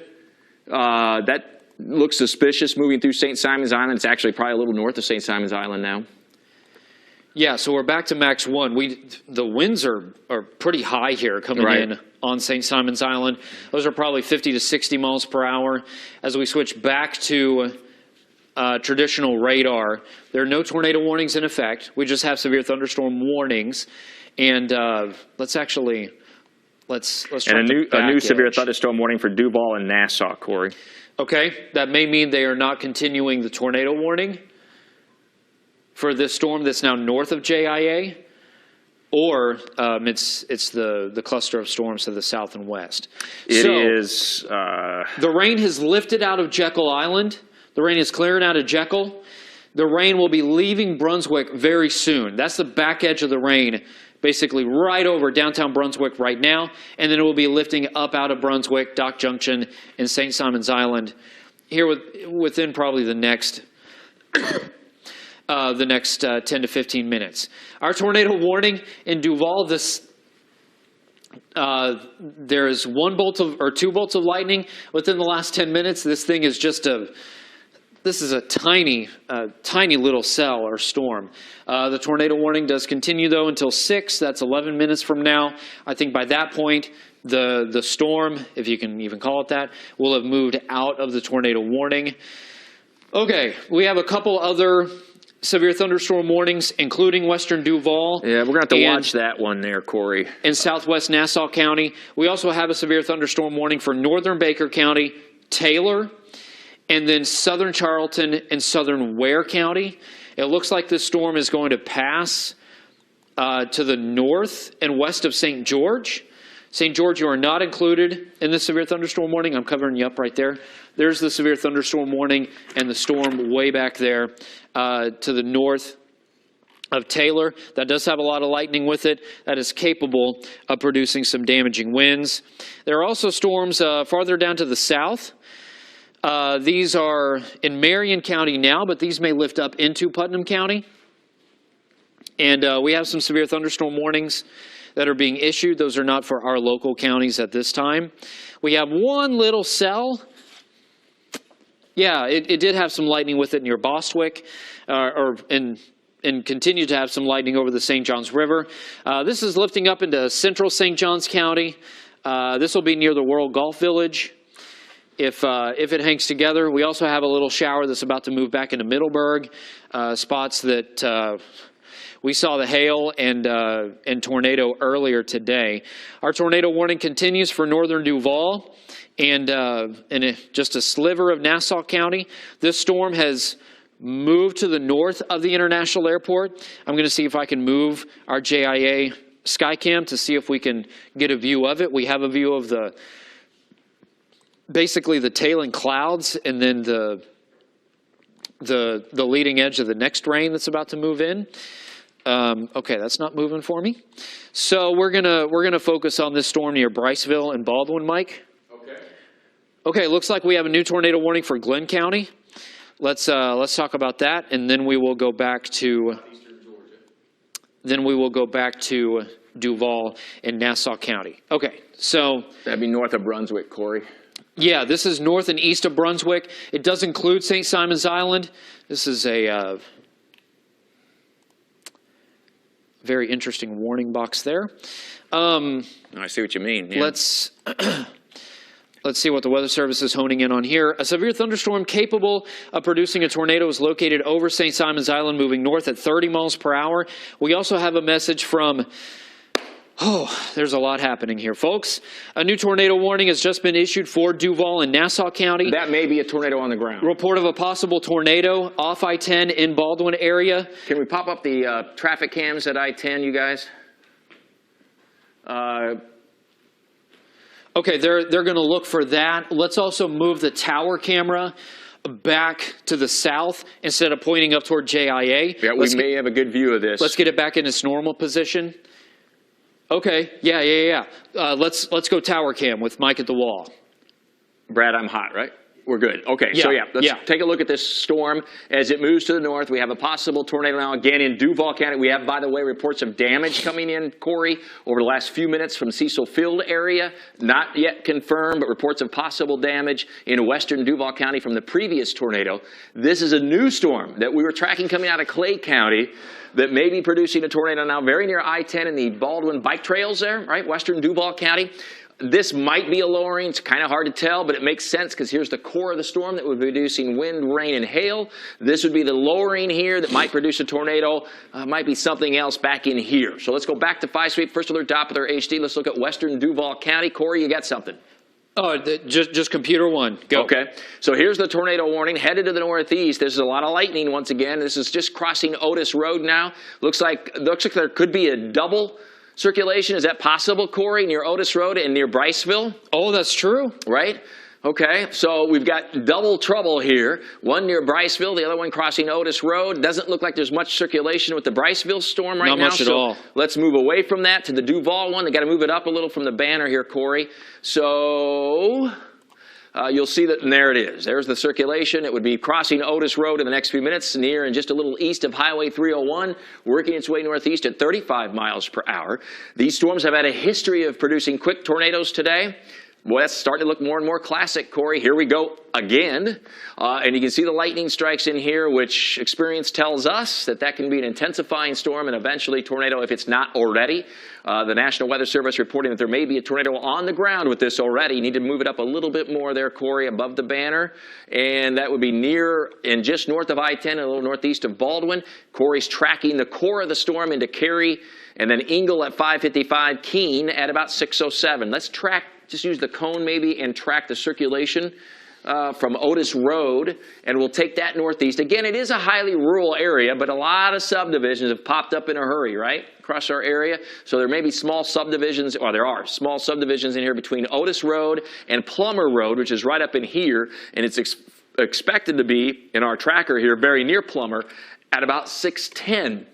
That looks suspicious moving through St. Simon's Island. It's actually probably a little north of St. Simon's Island now. Yeah, so we're back to max 1. The winds are pretty high here coming in on St. Simon's Island. Those are probably 50 to 60 miles per hour. As we switch back to traditional radar, there are no tornado warnings in effect. We just have severe thunderstorm warnings. And let's try And the a new back severe edge. thunderstorm warning for Duval and Nassau, Corey. Okay, that may mean they are not continuing the tornado warning for this storm that's now north of JIA, or it's the cluster of storms to the south and west. It So, is. the rain has lifted out of Jekyll Island. The rain is clearing out of Jekyll. The rain will be leaving Brunswick very soon. That's the back edge of the rain, basically right over downtown Brunswick right now, and then it will be lifting up out of Brunswick, Dock Junction, and St. Simon's Island here within probably the next 10 to 15 minutes. Our tornado warning in Duval, there is 2 bolts of lightning within the last 10 minutes. This thing is this is a tiny little cell or storm. The tornado warning does continue, though, until 6. That's 11 minutes from now. I think by that point, the storm, if you can even call it that, will have moved out of the tornado warning. Okay, we have a couple other severe thunderstorm warnings, including western Duval. Yeah, we're going to have to watch that one there, Corey. In southwest Nassau County. We also have a severe thunderstorm warning for northern Baker County, Taylor, and then southern Charlton and southern Ware County. It looks like this storm is going to pass to the north and west of St. George. St. George, you are not included in the severe thunderstorm warning. I'm covering you up right there. There's the severe thunderstorm warning and the storm way back there to the north of Taylor. That does have a lot of lightning with it. That is capable of producing some damaging winds. There are also storms farther down to the south. These are in Marion County now, but these may lift up into Putnam County. And we have some severe thunderstorm warnings that are being issued. Those are not for our local counties at this time. We have one little cell. Yeah, it did have some lightning with it near Bostwick, and continue to have some lightning over the St. Johns River. This is lifting up into central St. Johns County. This will be near the World Golf Village. If it hangs together. We also have a little shower that's about to move back into Middleburg, spots that we saw the hail and tornado earlier today. Our tornado warning continues for northern Duval and just a sliver of Nassau County. This storm has moved to the north of the International Airport. I'm going to see if I can move our JIA Skycam to see if we can get a view of it. We have a view of basically the tailing clouds and then the leading edge of the next rain that's about to move in. Okay, that's not moving for me. So we're gonna focus on this storm near Briceville and Baldwin, Mike. Okay, looks like we have a new tornado warning for Glenn County. Let's talk about that, and then we will go back to Duval and Nassau County. Okay, so That'd be north of Brunswick, Corey. yeah, this is north and east of Brunswick. It does include St. Simon's Island. This is a very interesting warning box there. I see what you mean. Yeah. Let's Let's see what the Weather Service is honing in on here. A severe thunderstorm capable of producing a tornado is located over St. Simons Island, moving north at 30 miles per hour. We also have a message from, there's a lot happening here, folks. A new tornado warning has just been issued for Duval and Nassau County. That may be a tornado on the ground. Report of a possible tornado off I-10 in Baldwin-area. Can we pop up the traffic cams at I-10, you guys? Okay, they're going to look for that. Let's also move the tower camera back to the south instead of pointing up toward JIA. Yeah, we may have a good view of this. Let's get it back in its normal position. Okay, yeah. Let's go tower cam with Mike at the wall. Brad, I'm hot, right? We're good. Okay, so let's take a look at this storm as it moves to the north. We have a possible tornado now again in Duval County. We have, by the way, reports of damage coming in, Corey, over the last few minutes from Cecil Field area. Not yet confirmed, but reports of possible damage in western Duval County from the previous tornado. This is a new storm that we were tracking coming out of Clay County that may be producing a tornado now very near I-10 in the Baldwin bike trails there, right? Western Duval County. This might be a lowering. It's kind of hard to tell, but it makes sense because here's the core of the storm that would be producing wind, rain, and hail. This would be the lowering here that might produce a tornado. Might be something else back in here. So let's go back to 5-sweep. First alert Doppler HD. Let's look at western Duval County. Corey, you got something? Oh, just computer one. Go. Okay. So here's the tornado warning. Headed to the northeast. There's a lot of lightning once again. This is just crossing Otis Road now. Looks like there could be a double circulation. Is that possible, Corey, near Otis Road and near Bryceville? Oh, that's true. Right? Okay, so we've got double trouble here. One near Bryceville, the other one crossing Otis Road. Doesn't look like there's much circulation with the Bryceville storm right now. Not much at all. Let's move away from that to the Duval one. They got to move it up a little from the banner here, Corey. So you'll see that, and there it is. There's the circulation. It would be crossing Otis Road in the next few minutes, near and just a little east of Highway 301, working its way northeast at 35 miles per hour. These storms have had a history of producing quick tornadoes today. Boy, that's starting to look more and more classic, Corey. Here we go again. And you can see the lightning strikes in here, which experience tells us that can be an intensifying storm and eventually tornado if it's not already. The National Weather Service reporting that there may be a tornado on the ground with this already. You need to move it up a little bit more there, Corey, above the banner. And that would be near and just north of I-10, a little northeast of Baldwin. Corey's tracking the core of the storm into Cary, and then Ingle at 5:55, Keene at about 6:07. Let's track. Just use the cone maybe and track the circulation from Otis Road, and we'll take that northeast. Again, it is a highly rural area, but a lot of subdivisions have popped up in a hurry, right, across our area. So there may be small subdivisions, or there are small subdivisions in here between Otis Road and Plummer Road, which is right up in here, and it's expected to be, in our tracker here, very near Plummer at about 6:10.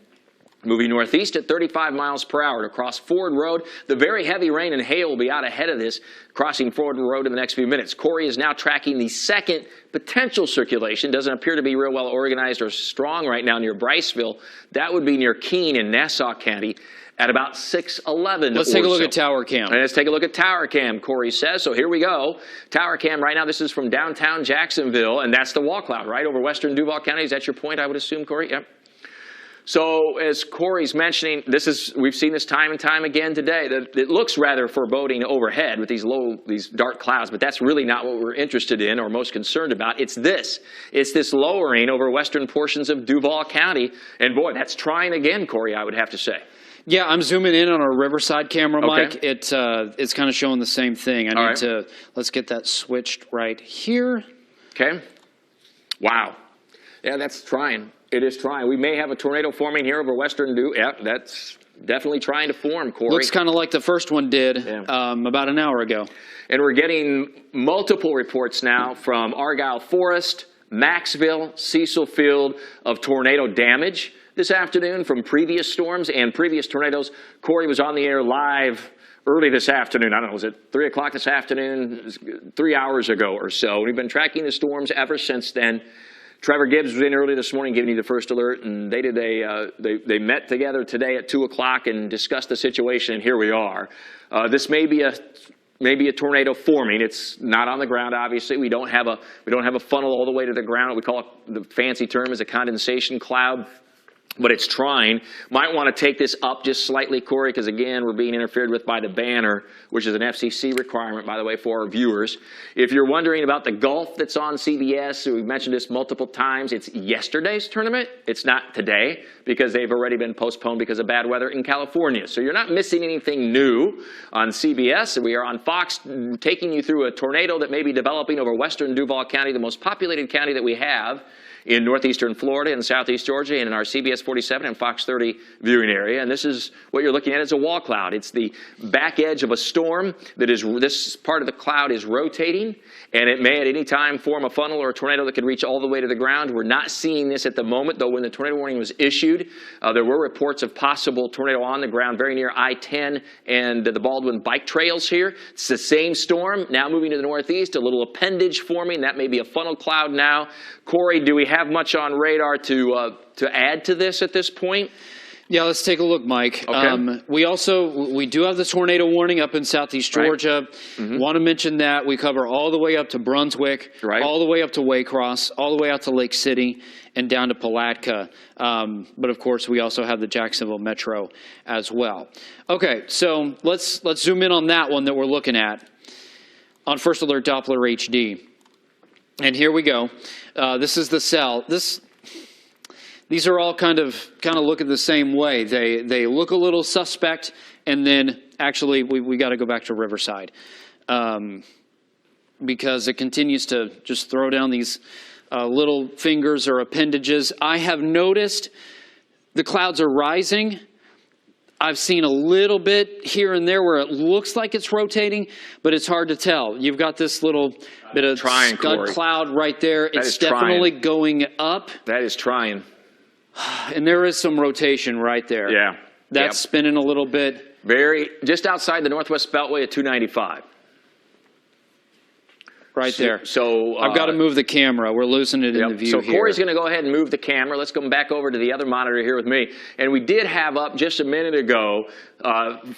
Moving northeast at 35 miles per hour to cross Ford Road. The very heavy rain and hail will be out ahead of this, crossing Ford Road in the next few minutes. Corey is now tracking the second potential circulation. Doesn't appear to be real well organized or strong right now near Bryceville. That would be near Keene in Nassau County at about 6:11. Let's take a look at tower cam. And let's take a look at tower cam, Corey says. So here we go. Tower cam right now, this is from downtown Jacksonville, and that's the wall cloud, right, over western Duval County. Is that your point, I would assume, Corey? Yep. So as Corey's mentioning, we've seen this time and time again today, that it looks rather foreboding overhead with these dark clouds, but that's really not what we're interested in or most concerned about. It's this lowering over western portions of Duval County. And boy, that's trying again, Corey, I would have to say. Yeah, I'm zooming in on our Riverside camera, Mike. Okay. It's kind of showing the same thing. Let's get that switched right here. Okay. Wow. Yeah, that's trying. It is trying. We may have a tornado forming here over western Duval. Yeah, that's definitely trying to form, Corey. Looks kind of like the first one did about an hour ago. And we're getting multiple reports now from Argyle Forest, Maxville, Cecil Field of tornado damage this afternoon from previous storms and previous tornadoes. Corey was on the air live early this afternoon. I don't know, was it 3 o'clock this afternoon? 3 hours ago or so. We've been tracking the storms ever since then. Trevor Gibbs was in early this morning giving you the first alert, and they met together today at 2 o'clock and discussed the situation, and here we are. This may be a tornado forming. It's not on the ground, obviously. We don't have a funnel all the way to the ground. What we call it, the fancy term is a condensation cloud. but it's trying. Might want to take this up just slightly, Corey, because again, we're being interfered with by the banner, which is an FCC requirement, by the way, for our viewers. If you're wondering about the golf that's on CBS, we've mentioned this multiple times, it's yesterday's tournament. It's not today, because they've already been postponed because of bad weather in California. So you're not missing anything new on CBS. We are on Fox taking you through a tornado that may be developing over western Duval County, the most populated county that we have in northeastern Florida and southeast Georgia, and in our CBS 47 and Fox 30 viewing area. And this is what you're looking at is a wall cloud. It's the back edge of a storm that is, this part of the cloud is rotating, and it may at any time form a funnel or a tornado that could reach all the way to the ground. We're not seeing this at the moment, though when the tornado warning was issued, there were reports of possible tornado on the ground very near I-10 and the Baldwin bike trails here. It's the same storm, now moving to the northeast, a little appendage forming. That may be a funnel cloud now. Corey, do we have much on radar to add to this at this point? Yeah, let's take a look, Mike. Okay. We do have the tornado warning up in southeast Georgia. Right. Mm-hmm. Want to mention that we cover all the way up to Brunswick, right, all the way up to Waycross, all the way out to Lake City, and down to Palatka. But of course, we also have the Jacksonville Metro as well. Okay, so let's zoom in on that one that we're looking at on First Alert Doppler HD. And here we go. This is the cell. These are all kind of look at the same way. They look a little suspect, and then actually we got to go back to Riverside because it continues to just throw down these little fingers or appendages. I have noticed the clouds are rising. I've seen a little bit here and there where it looks like it's rotating, but it's hard to tell. You've got this little bit of scud cloud right there. It's definitely going up. That is trying. And there is some rotation right there. Yeah. That's spinning a little bit. Just outside the Northwest Beltway at 295. Right there. So I've got to move the camera. We're losing it in the view here. So Corey's here. going to go ahead and move the camera. Let's come back over to the other monitor here with me. And we did have up just a minute ago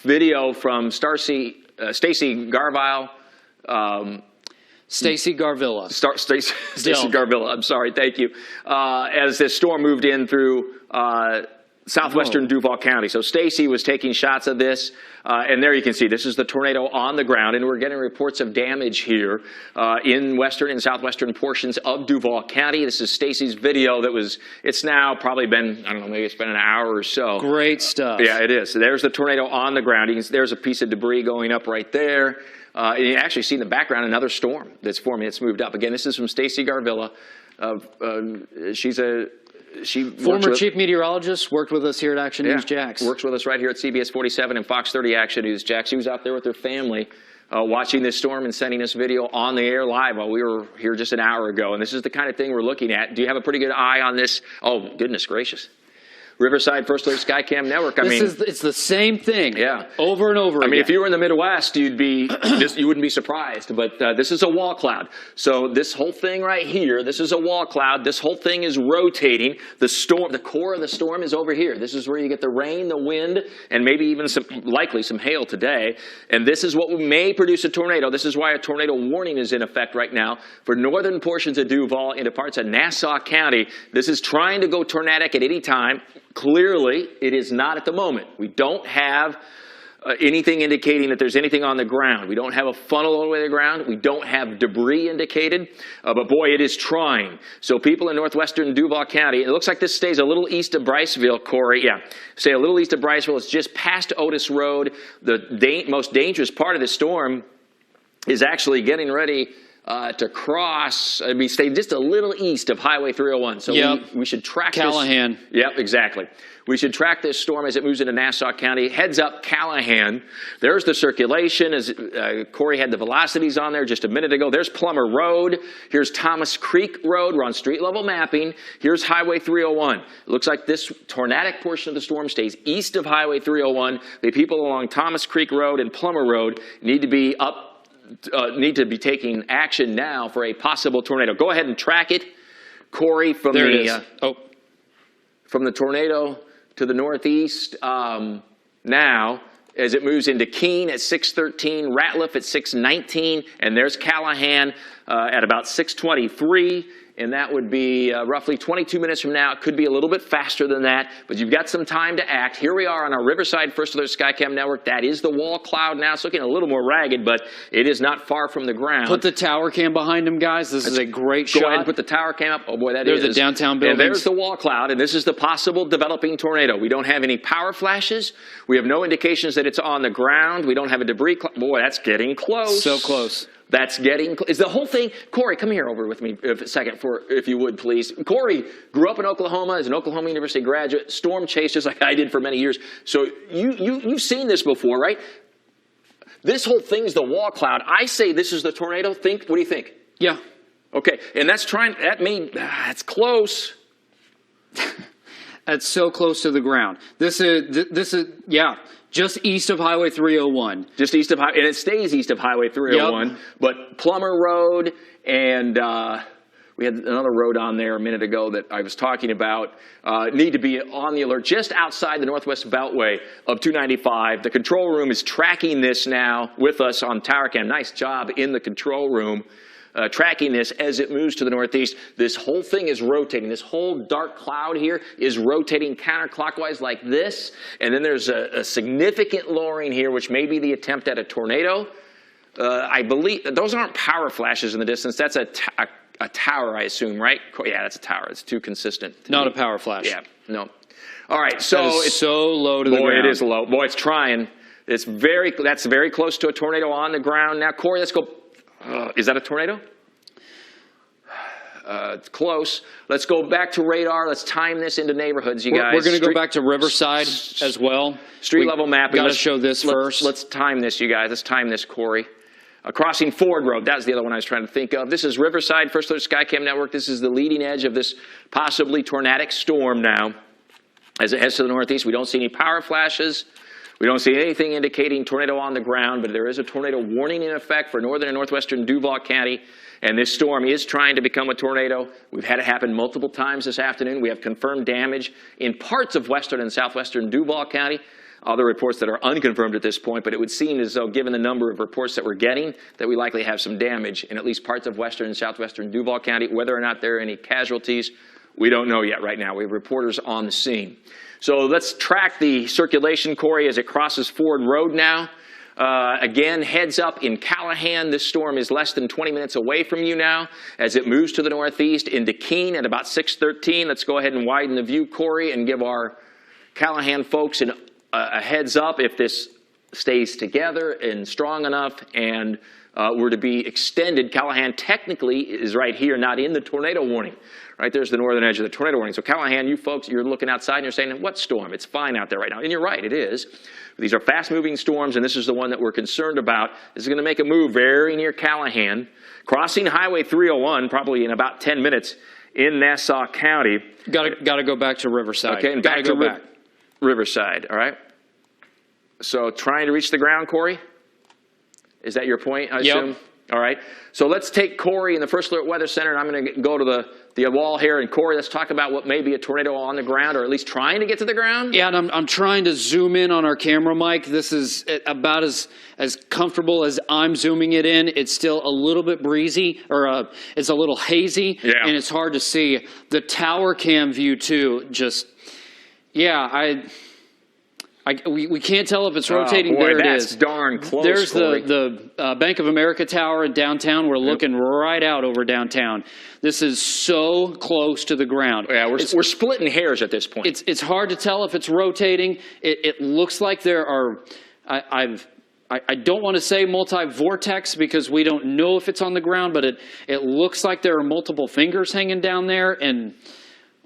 video from Stacy Garville. Stacy Garvilla. Stacy Garvilla. I'm sorry. Thank you. As this storm moved in through southwestern Duval County. So Stacy was taking shots of this, and there you can see this is the tornado on the ground, and we're getting reports of damage here in western and southwestern portions of Duval County. This is Stacy's video it's now probably been, I don't know, maybe it's been an hour or so. Great stuff. Yeah, it is. So there's the tornado on the ground. There's a piece of debris going up right there. And you actually see in the background another storm that's forming. It's moved up. Again, this is from Stacy Garvilla. She former chief meteorologist, worked with us here at Action News Jax. Works with us right here at CBS 47 and Fox 30 Action News Jax. She was out there with her family watching this storm and sending us video on the air live while we were here just an hour ago. And this is the kind of thing we're looking at. Do you have a pretty good eye on this? Oh, goodness gracious. Riverside First Alert Skycam Network. It's the same thing. Yeah. Over and over again. I mean, if you were in the Midwest, you wouldn't be surprised. But this is a wall cloud. So this whole thing right here, this is a wall cloud. This whole thing is rotating. The core of the storm is over here. This is where you get the rain, the wind, and maybe even likely some hail today. And this is what may produce a tornado. This is why a tornado warning is in effect right now for northern portions of Duval into parts of Nassau County. This is trying to go tornadic at any time. Clearly, it is not at the moment. We don't have anything indicating that there's anything on the ground. We don't have a funnel all the way to the ground. We don't have debris indicated. But boy, it is trying. So people in northwestern Duval County, it looks like this stays a little east of Briceville, Corey. Yeah, stay a little east of Briceville. It's just past Otis Road. The most dangerous part of the storm is actually getting ready to cross, stay just a little east of Highway 301. So we should track Callahan. this. Yep, exactly. We should track this storm as it moves into Nassau County. Heads up Callahan. There's the circulation. As Corey had the velocities on there just a minute ago. There's Plummer Road. Here's Thomas Creek Road. We're on street level mapping. Here's Highway 301. It looks like this tornadic portion of the storm stays east of Highway 301. The people along Thomas Creek Road and Plummer Road need to be taking action now for a possible tornado. Go ahead and track it, Corey, from from the tornado to the northeast now as it moves into Keene at 6:13, Ratliff at 6:19, and there's Callahan at about 6:23. and that would be roughly 22 minutes from now. It could be a little bit faster than that, but you've got some time to act. Here we are on our Riverside First Alert Skycam network. That is the wall cloud now. It's looking a little more ragged, but it is not far from the ground. Put the tower cam behind him, guys. This is a great shot. Go ahead and put the tower cam up. Oh, boy, that is. There's the downtown buildings. And there's the wall cloud, and this is the possible developing tornado. We don't have any power flashes. We have no indications that it's on the ground. We don't have a debris cloud. Boy, that's getting close. So close. That's getting close. Is the whole thing, Corey, come here over with me for a second, if you would, please. Corey grew up in Oklahoma, is an Oklahoma University graduate, storm chased just like I did for many years. So you've seen this before, right? This whole thing is the wall cloud. I say this is the tornado. What do you think? Yeah. Okay, and that's close. That's so close to the ground. This is yeah, just east of Highway 301. Just east of, and it stays east of Highway 301. Yep. But Plummer Road and we had another road on there a minute ago that I was talking about, need to be on the alert just outside the Northwest Beltway of 295. The control room is tracking this now with us on tower cam. Nice job in the control room. Tracking this as it moves to the northeast. This whole thing is rotating. This whole dark cloud here is rotating counterclockwise like this. And then there's a significant lowering here, which may be the attempt at a tornado. I believe those aren't power flashes in the distance. That's a tower, I assume, right? Yeah, that's a tower. It's too consistent. Not a power flash. Yeah, no. All right, so it's so low to the ground. Boy, it is low. Boy, it's trying. That's very close to a tornado on the ground. Now, Corey, let's go. Is that a tornado? It's close. Let's go back to radar. Let's time this into neighborhoods, you guys. We're going to go back to Riverside as well. Street level mapping. Got to show this first. Let's time this, you guys. Let's time this, Corey. Crossing Ford Road. That was the other one I was trying to think of. This is Riverside First Alert Skycam Network. This is the leading edge of this possibly tornadic storm now. As it heads to the northeast, we don't see any power flashes. We don't see anything indicating tornado on the ground, but there is a tornado warning in effect for northern and northwestern Duval County, and this storm is trying to become a tornado. We've had it happen multiple times this afternoon. We have confirmed damage in parts of western and southwestern Duval County. Other reports that are unconfirmed at this point, but it would seem as though, given the number of reports that we're getting, that we likely have some damage in at least parts of western and southwestern Duval County. Whether or not there are any casualties, we don't know yet right now. We have reporters on the scene. So let's track the circulation, Corey, as it crosses Ford Road now. Again, heads up in Callahan. This storm is less than 20 minutes away from you now as it moves to the northeast into Keene at about 6:13. Let's go ahead and widen the view, Corey, and give our Callahan folks a heads up if this stays together and strong enough and were to be extended. Callahan technically is right here, not in the tornado warning. Right there's the northern edge of the tornado warning. So Callahan, you folks, you're looking outside and you're saying, what storm? It's fine out there right now. And you're right, it is. These are fast-moving storms, and this is the one that we're concerned about. This is going to make a move very near Callahan, crossing Highway 301 probably in about 10 minutes in Nassau County. Got to go back to Riverside. Okay, and back to Riverside, all right? So trying to reach the ground, Corey? Is that your point, I assume? All right. So let's take Corey in the First Alert Weather Center, and I'm going to go to the wall here. And Corey, let's talk about what may be a tornado on the ground, or at least trying to get to the ground. Yeah, and I'm trying to zoom in on our camera mic. This is about as comfortable as I'm zooming it in. It's still a little bit breezy, or it's a little hazy, and it's hard to see. The tower cam view, too, just, yeah, we can't tell if it's rotating. Boy, there it that's is. Darn close. There's Corey. the Bank of America tower in downtown. We're looking right out over downtown. This is so close to the ground. Yeah, we're splitting hairs at this point. It's hard to tell if it's rotating. It looks like there are. I don't want to say multi-vortex because we don't know if it's on the ground, but it looks like there are multiple fingers hanging down there. And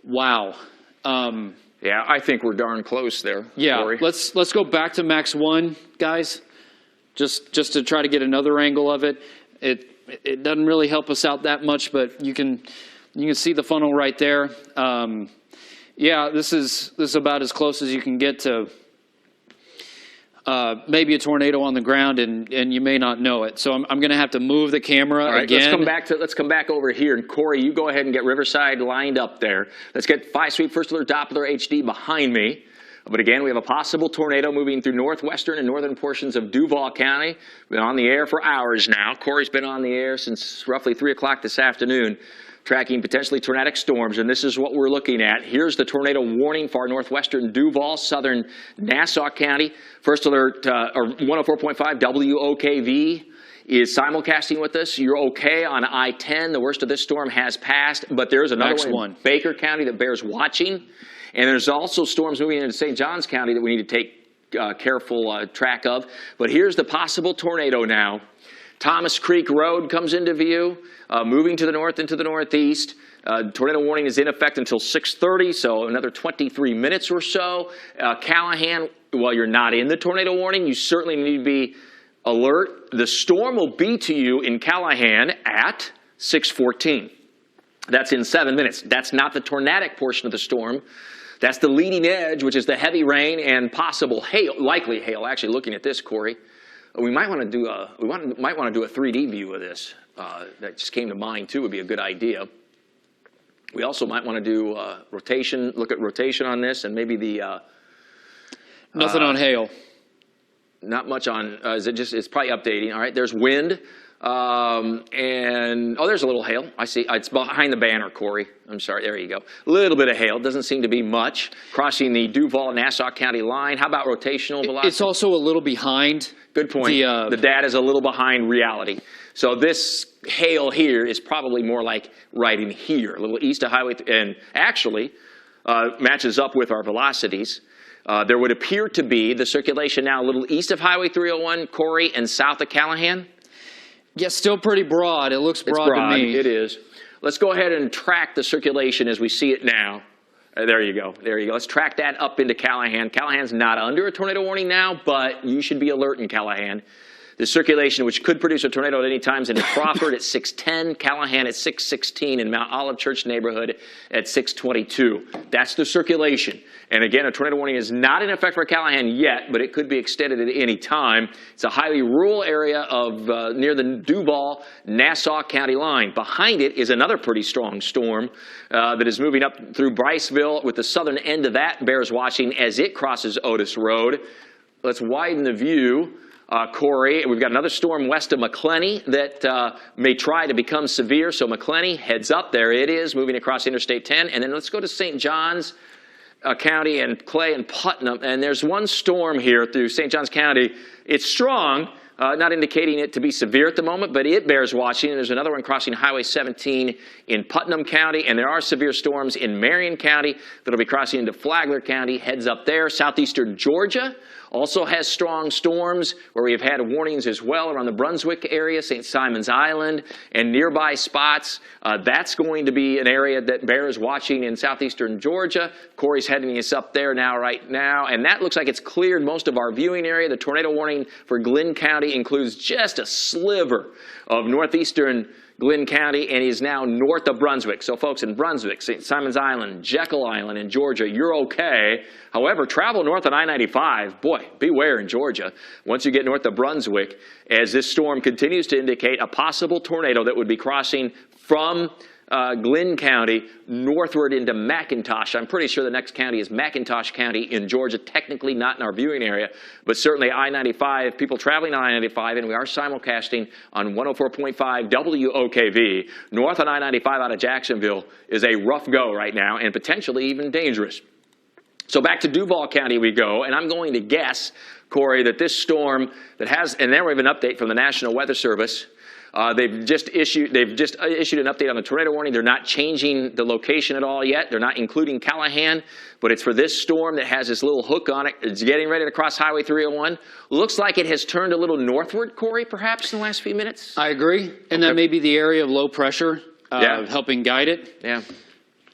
wow. Yeah, I think we're darn close there. Yeah, Corey. let's go back to Max 1, guys, just to try to get another angle of it. It doesn't really help us out that much, but you can see the funnel right there. Yeah, this is about as close as you can get to maybe a tornado on the ground, and you may not know it. So I'm going to have to move the camera again. Let's come back over here. And Corey, you go ahead and get Riverside lined up there. Let's get 5 Sweep First Alert Doppler HD behind me. But again, we have a possible tornado moving through northwestern and northern portions of Duval County. Been on the air for hours now. Corey's been on the air since roughly 3 o'clock this afternoon, tracking potentially tornadic storms, and this is what we're looking at. Here's the tornado warning for northwestern Duval, southern Nassau County. First alert, or 104.5 WOKV is simulcasting with us. You're okay on I-10. The worst of this storm has passed, but there's another one in Baker County that bears watching. And there's also storms moving into St. Johns County that we need to take careful track of. But here's the possible tornado now. Thomas Creek Road comes into view, moving to the north and to the northeast. Tornado warning is in effect until 6:30, so another 23 minutes or so. Callahan, while you're not in the tornado warning, you certainly need to be alert. The storm will be to you in Callahan at 6:14. That's in 7 minutes. That's not the tornadic portion of the storm. That's the leading edge, which is the heavy rain and possible hail, likely hail. Actually, looking at this, Corey, we might want to do a 3D view of this. That just came to mind too. Would be a good idea. We also might want to do rotation. Look at rotation on this, and maybe the nothing on hail. Not much on. Is it just? It's probably updating. All right. There's wind. And, oh, there's a little hail. I see. It's behind the banner, Corey. I'm sorry. There you go. A little bit of hail. Doesn't seem to be much. Crossing the Duval-Nassau County line. How about rotational velocity? It's also a little behind. Good point. The data is a little behind reality. So this hail here is probably more like right in here, a little east of Highway, and actually matches up with our velocities. There would appear to be the circulation now a little east of Highway 301, Corey, and south of Callahan. Yeah, still pretty broad. It looks broad to me. It is. Let's go ahead and track the circulation as we see it now. There you go. There you go. Let's track that up into Callahan. Callahan's not under a tornado warning now, but you should be alert in Callahan. The circulation, which could produce a tornado at any time, is in Crawford at 6:10, Callahan at 6:16, and Mount Olive Church neighborhood at 6:22. That's the circulation. And again, a tornado warning is not in effect for Callahan yet, but it could be extended at any time. It's a highly rural area of near the Duval-Nassau County line. Behind it is another pretty strong storm that is moving up through Bryceville, with the southern end of that bears watching as it crosses Otis Road. Let's widen the view. Corey, we've got another storm west of McClenny that may try to become severe. So McClenny, heads up, there it is, moving across Interstate 10. And then let's go to St. Johns County and Clay and Putnam. And there's one storm here through St. Johns County. It's strong, not indicating it to be severe at the moment, but it bears watching. And there's another one crossing Highway 17 in Putnam County. And there are severe storms in Marion County that'll be crossing into Flagler County. Heads up there. Southeastern Georgia also has strong storms where we have had warnings as well around the Brunswick area, St. Simon's Island, and nearby spots. That's going to be an area that bears watching in southeastern Georgia. Corey's heading us up there now, right now, and that looks like it's cleared most of our viewing area. The tornado warning for Glynn County includes just a sliver of northeastern Glynn County and is now north of Brunswick. So folks in Brunswick, St. Simon's Island, Jekyll Island in Georgia, you're okay. However, travel north on I-95, boy, beware in Georgia. Once you get north of Brunswick, as this storm continues to indicate a possible tornado that would be crossing from Glynn County northward into McIntosh. I'm pretty sure the next county is McIntosh County in Georgia, technically not in our viewing area, but certainly I-95, people traveling on I-95, and we are simulcasting on 104.5 WOKV. North on I-95 out of Jacksonville is a rough go right now and potentially even dangerous. So back to Duval County we go, and I'm going to guess, Corey, that this storm that has, and there we have an update from the National Weather Service. They've just issued an update on the tornado warning. They're not changing the location at all yet. They're not including Callahan, but it's for this storm that has this little hook on it. It's getting ready to cross Highway 301. Looks like it has turned a little northward, Corey, perhaps in the last few minutes. I agree, and that may be the area of low pressure helping guide it. Yeah.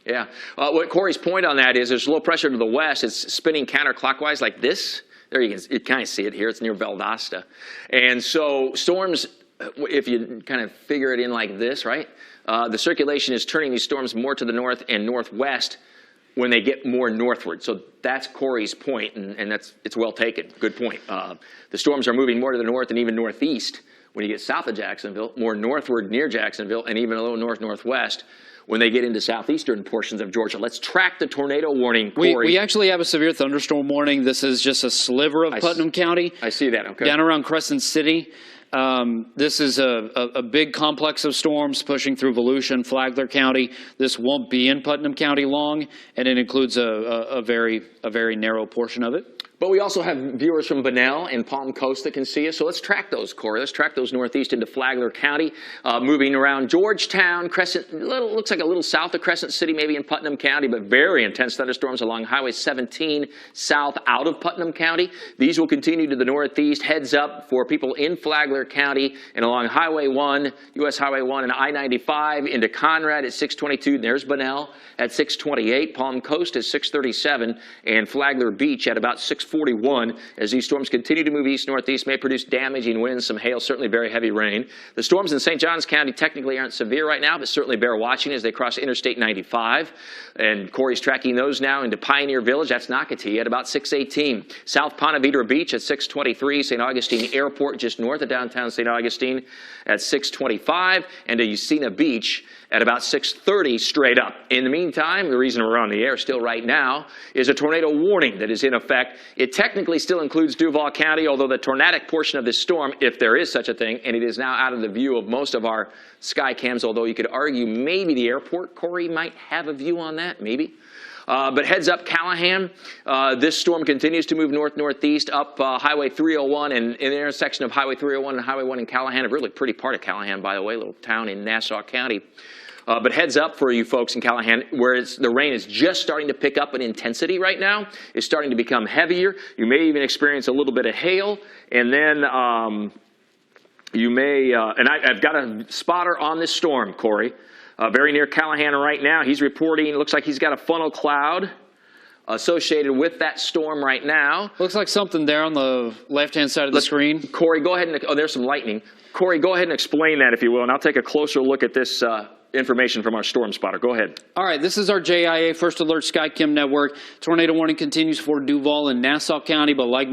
Yeah. What Corey's point on that is there's low pressure to the west. It's spinning counterclockwise like this. There you kind of see it here. It's near Valdosta. And so storms, if you kind of figure it in like this, right? The circulation is turning these storms more to the north and northwest when they get more northward. So that's Corey's point, and it's well taken. Good point. The storms are moving more to the north and even northeast when you get south of Jacksonville, more northward near Jacksonville, and even a little north-northwest when they get into southeastern portions of Georgia. Let's track the tornado warning, Corey. We actually have a severe thunderstorm warning. This is just a sliver of Putnam County. I see that, okay. Down around Crescent City. This is a big complex of storms pushing through Volusia, Flagler County. This won't be in Putnam County long, and it includes a very narrow portion of it. But we also have viewers from Bunnell and Palm Coast that can see us. So let's track those, Corey. Let's track those northeast into Flagler County, moving around Georgetown, Crescent, looks like a little south of Crescent City, maybe in Putnam County, but very intense thunderstorms along Highway 17 south out of Putnam County. These will continue to the northeast. Heads up for people in Flagler County and along Highway 1, US Highway 1 and I-95 into Conrad at 622. There's Bunnell at 628. Palm Coast at 637 and Flagler Beach at about 641. As these storms continue to move east-northeast, may produce damaging winds, some hail, certainly very heavy rain. The storms in St. Johns County technically aren't severe right now, but certainly bear watching as they cross Interstate 95. And Corey's tracking those now into Pioneer Village. That's Nocatee at about 618. South Ponte Vedra Beach at 623. St. Augustine Airport just north of downtown St. Augustine at 625. And to Usina Beach at about 630 straight up. In the meantime, the reason we're on the air still right now is a tornado warning that is in effect. It technically still includes Duval County, although the tornadic portion of this storm, if there is such a thing, and it is now out of the view of most of our sky cams, although you could argue maybe the airport, Corey, might have a view on that, maybe. But heads up, Callahan. This storm continues to move north-northeast up Highway 301 and in the intersection of Highway 301 and Highway 1 in Callahan, a really pretty part of Callahan, by the way, little town in Nassau County. But heads up for you folks in Callahan, where the rain is just starting to pick up in intensity right now. It's starting to become heavier. You may even experience a little bit of hail. And then you may, and I've got a spotter on this storm, Corey, very near Callahan right now. He's reporting, looks like he's got a funnel cloud associated with that storm right now. Looks like something there on the left-hand side of the screen. Corey, go ahead and, oh, there's some lightning. Corey, go ahead and explain that, if you will, and I'll take a closer look at this information from our storm spotter. Go ahead. All right, this is our JIA First Alert SkyCam network. Tornado warning continues for Duval and Nassau County, but like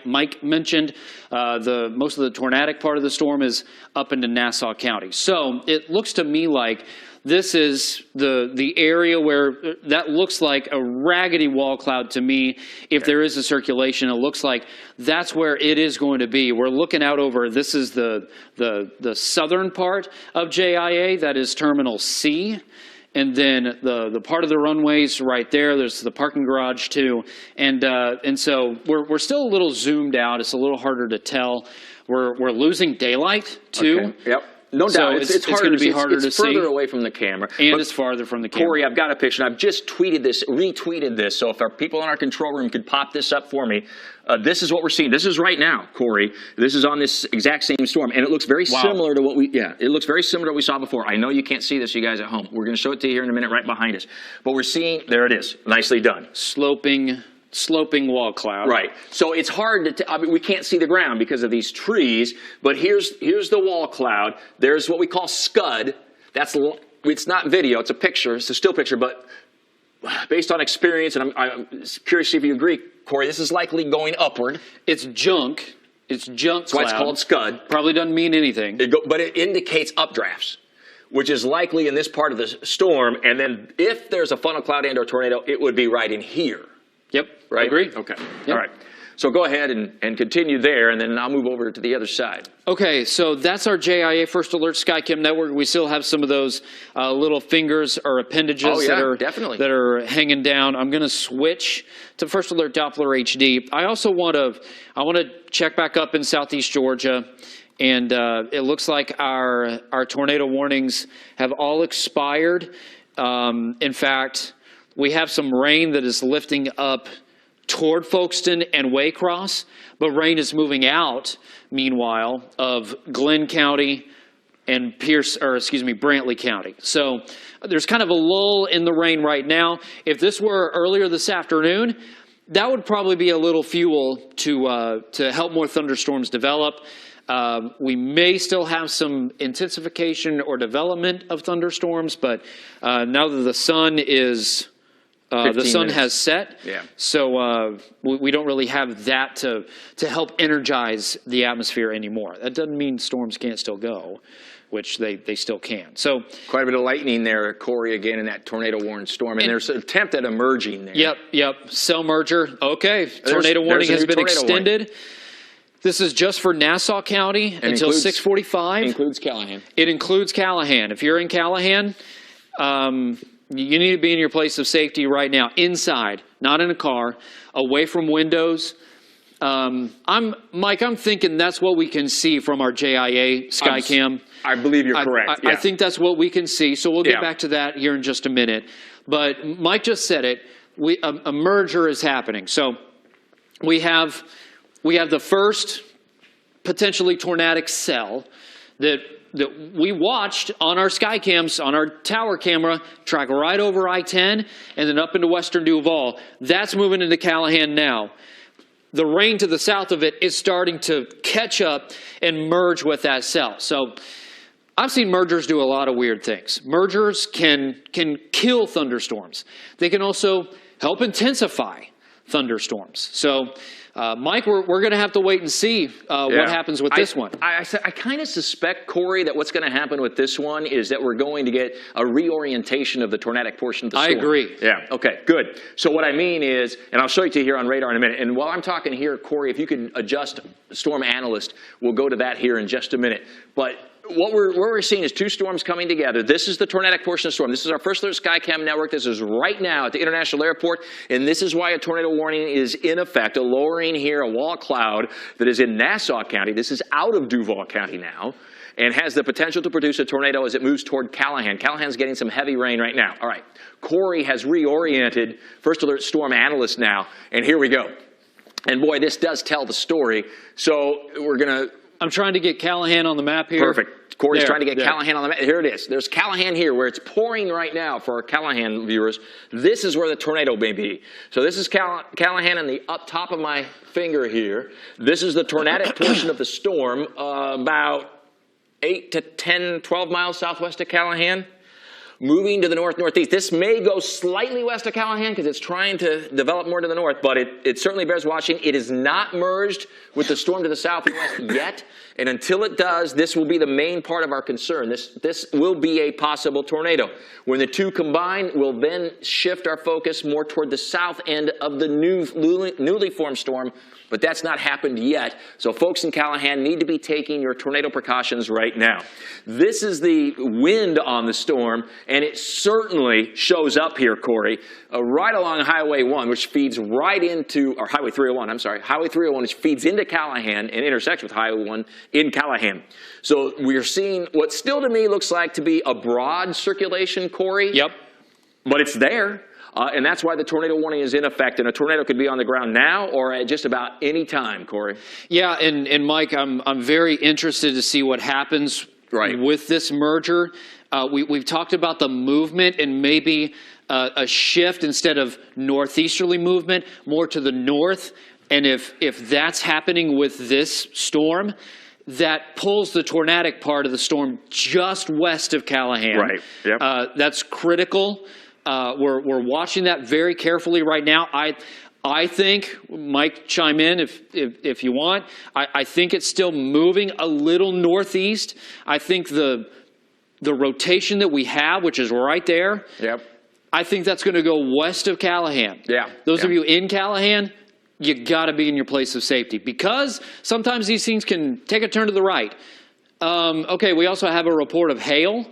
Mike mentioned, most of the tornadic part of the storm is up into Nassau County. So it looks to me like this is the area where that looks like a raggedy wall cloud to me. If there is a circulation, it looks like that's where it is going to be. We're looking out over, this is the southern part of JIA, that is Terminal C. And then the part of the runways right there, there's the parking garage too. And so we're still a little zoomed out. It's a little harder to tell. We're losing daylight too. Okay. Yep. No doubt. It's going to be harder to see. It's further away from the camera. And it's farther from the camera. Corey, I've got a picture, and I've just retweeted this. So if our people in our control room could pop this up for me. This is what we're seeing. This is right now, Corey. This is on this exact same storm, and it looks very similar to what it looks very similar to what we saw before. I know you can't see this, you guys at home. We're going to show it to you here in a minute right behind us. But we're seeing, there it is, nicely done. Sloping wall cloud. Right. So it's hard to, I mean, we can't see the ground because of these trees, but here's the wall cloud. There's what we call scud. It's not video, it's a picture, it's a still picture, but based on experience, and I'm curious if you agree, Corey, this is likely going upward. It's junk. It's junk That's why it's called scud. Probably doesn't mean anything. But it indicates updrafts, which is likely in this part of the storm, and then if there's a funnel cloud and or tornado, it would be right in here. Yep, right? I agree. Okay, yep. All right. So go ahead and continue there, and then I'll move over to the other side. Okay, so that's our JIA First Alert SkyCam network. We still have some of those little fingers or appendages that are hanging down. I'm going to switch to First Alert Doppler HD. I also want to check back up in Southeast Georgia, and it looks like our tornado warnings have all expired. In fact, we have some rain that is lifting up toward Folkestone and Waycross, but rain is moving out, meanwhile, of Glenn County and Brantley County. So there's kind of a lull in the rain right now. If this were earlier this afternoon, that would probably be a little fuel to help more thunderstorms develop. We may still have some intensification or development of thunderstorms, but now that the sun is The 15 sun minutes. has set, Yeah. so we don't really have that to help energize the atmosphere anymore. That doesn't mean storms can't still go, which they still can. So Quite a bit of lightning there, Corey, again, in that tornado-warned storm. And there's an attempt at emerging there. Yep. Cell merger. Okay, tornado warning there's a has new been tornado warning. extended. This is just for Nassau County until 6:45. Includes Callahan. It includes Callahan. If you're in Callahan, you need to be in your place of safety right now, inside, not in a car, away from windows. Mike, I'm thinking that's what we can see from our JIA Skycam. I believe you're correct. I think that's what we can see. So we'll get Yeah. back to that here in just a minute. But Mike just said it. A merger is happening. So we have the first potentially tornadic cell that we watched on our Skycams, on our tower camera, track right over I-10 and then up into western Duval. That's moving into Callahan now. The rain to the south of it is starting to catch up and merge with that cell. So I've seen mergers do a lot of weird things. Mergers can kill thunderstorms. They can also help intensify thunderstorms. So, Mike, we're going to have to wait and see what happens with this one. I kind of suspect, Corey, that what's going to happen with this one is that we're going to get a reorientation of the tornadic portion of the storm. I agree. Yeah, okay, good. So what I mean is, and I'll show it to you here on radar in a minute, and while I'm talking here, Corey, if you could adjust Storm Analyst, we'll go to that here in just a minute. But what we're seeing is two storms coming together. This is the tornadic portion of the storm. This is our First Alert Skycam network. This is right now at the International Airport, and this is why a tornado warning is in effect, a lowering here, a wall cloud that is in Nassau County. This is out of Duval County now, and has the potential to produce a tornado as it moves toward Callahan. Callahan's getting some heavy rain right now. All right, Corey has reoriented First Alert Storm Analyst now, and here we go. And boy, this does tell the story. So we're going to... I'm trying to get Callahan on the map here. Perfect. Corey's There, trying to get there. Callahan on the map. Here it is. There's Callahan here where it's pouring right now for our Callahan viewers. This is where the tornado may be. So this is Callahan in the up top of my finger here. This is the tornadic portion of the storm, about 8 to 10, 12 miles southwest of Callahan. Moving to the north-northeast. This may go slightly west of Callahan because it's trying to develop more to the north, but it certainly bears watching. It is not merged with the storm to the south and west yet, and until it does, this will be the main part of our concern. This will be a possible tornado. When the two combine, we'll then shift our focus more toward the south end of the newly formed storm, but that's not happened yet. So folks in Callahan need to be taking your tornado precautions right now. This is the wind on the storm, and it certainly shows up here, Corey, right along Highway 1, which feeds right into, or Highway 301, I'm sorry, Highway 301, which feeds into Callahan and intersects with Highway 1 in Callahan. So we're seeing what still to me looks like to be a broad circulation, Corey. Yep. But it's there. And that's why the tornado warning is in effect. And a tornado could be on the ground now or at just about any time, Corey. Yeah, and Mike, I'm very interested to see what happens with this merger. We've talked about the movement and maybe a shift instead of northeasterly movement, more to the north. And if that's happening with this storm, that pulls the tornadic part of the storm just west of Callahan. Right. Yep. That's critical. We're watching that very carefully right now. I think, Mike, chime in if you want. I think it's still moving a little northeast. I think the rotation that we have, which is right there, I think that's going to go west of Callahan. Yeah. Those of you in Callahan, you got to be in your place of safety because sometimes these things can take a turn to the right. Okay, we also have a report of hail.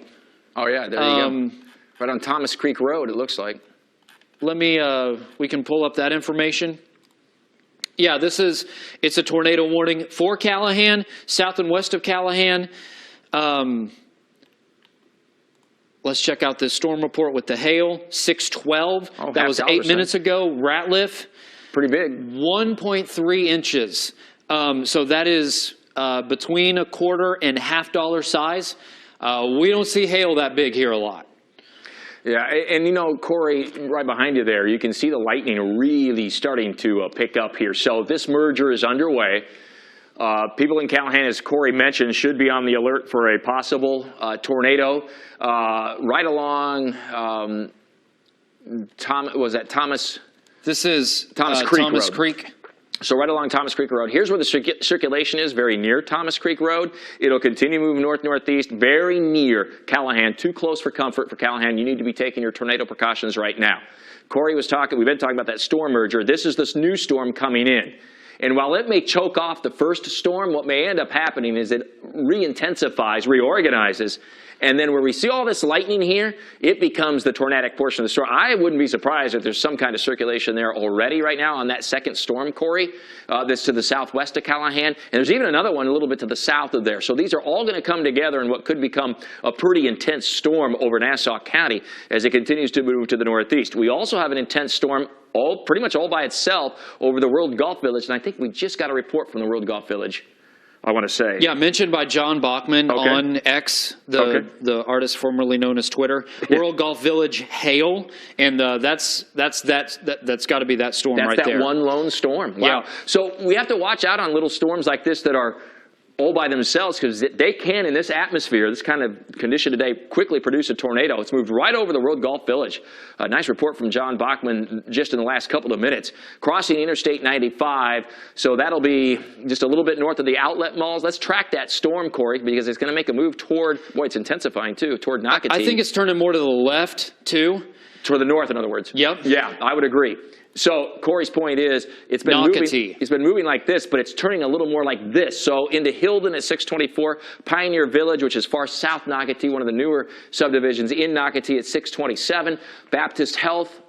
Oh, yeah, there you go. Right on Thomas Creek Road, it looks like. Let me, we can pull up that information. Yeah, it's a tornado warning for Callahan, south and west of Callahan. Let's check out this storm report with the hail, 612. That was 8 minutes ago. Ratliff. Pretty big. 1.3 inches. So that is between a quarter and $half size. We don't see hail that big here a lot. Yeah, and you know, Corey, right behind you there, you can see the lightning really starting to pick up here. So this merger is underway. People in Callahan, as Corey mentioned, should be on the alert for a possible tornado right along was that Thomas? This is Thomas Creek Thomas Road. Creek. So right along Thomas Creek Road. Here's where the circulation is, very near Thomas Creek Road. It'll continue to move north-northeast, very near Callahan. Too close for comfort for Callahan. You need to be taking your tornado precautions right now. Corey was talking, we've been talking about that storm merger. This is this new storm coming in. And while it may choke off the first storm, what may end up happening is it re-intensifies, reorganizes, and then where we see all this lightning here, it becomes the tornadic portion of the storm. I wouldn't be surprised if there's some kind of circulation there already right now on that second storm, Corey, that's to the southwest of Callahan. And there's even another one a little bit to the south of there. So these are all going to come together in what could become a pretty intense storm over Nassau County as it continues to move to the northeast. We also have an intense storm pretty much all by itself over the World Golf Village. And I think we just got a report from the World Golf Village, I want to say. Yeah, mentioned by John Bachman on X, the artist formerly known as Twitter. World Golf Village hail, and that's got to be that storm right there. That's that one lone storm. Wow. Yeah. So we have to watch out on little storms like this that are all by themselves, because they can, in this atmosphere, this kind of condition today, quickly produce a tornado. It's moved right over the World Golf Village. A nice report from John Bachman just in the last couple of minutes. Crossing Interstate 95, so that'll be just a little bit north of the outlet malls. Let's track that storm, Corey, because it's going to make a move toward, boy, it's intensifying too, toward Nocatee. I think it's turning more to the left, too. Toward the north, in other words. Yep. Yeah, I would agree. So Corey's point is it's been moving like this, but it's turning a little more like this. So into Hilden at 624, Pioneer Village, which is far south Nocatee, one of the newer subdivisions in Nocatee at 627, Baptist Health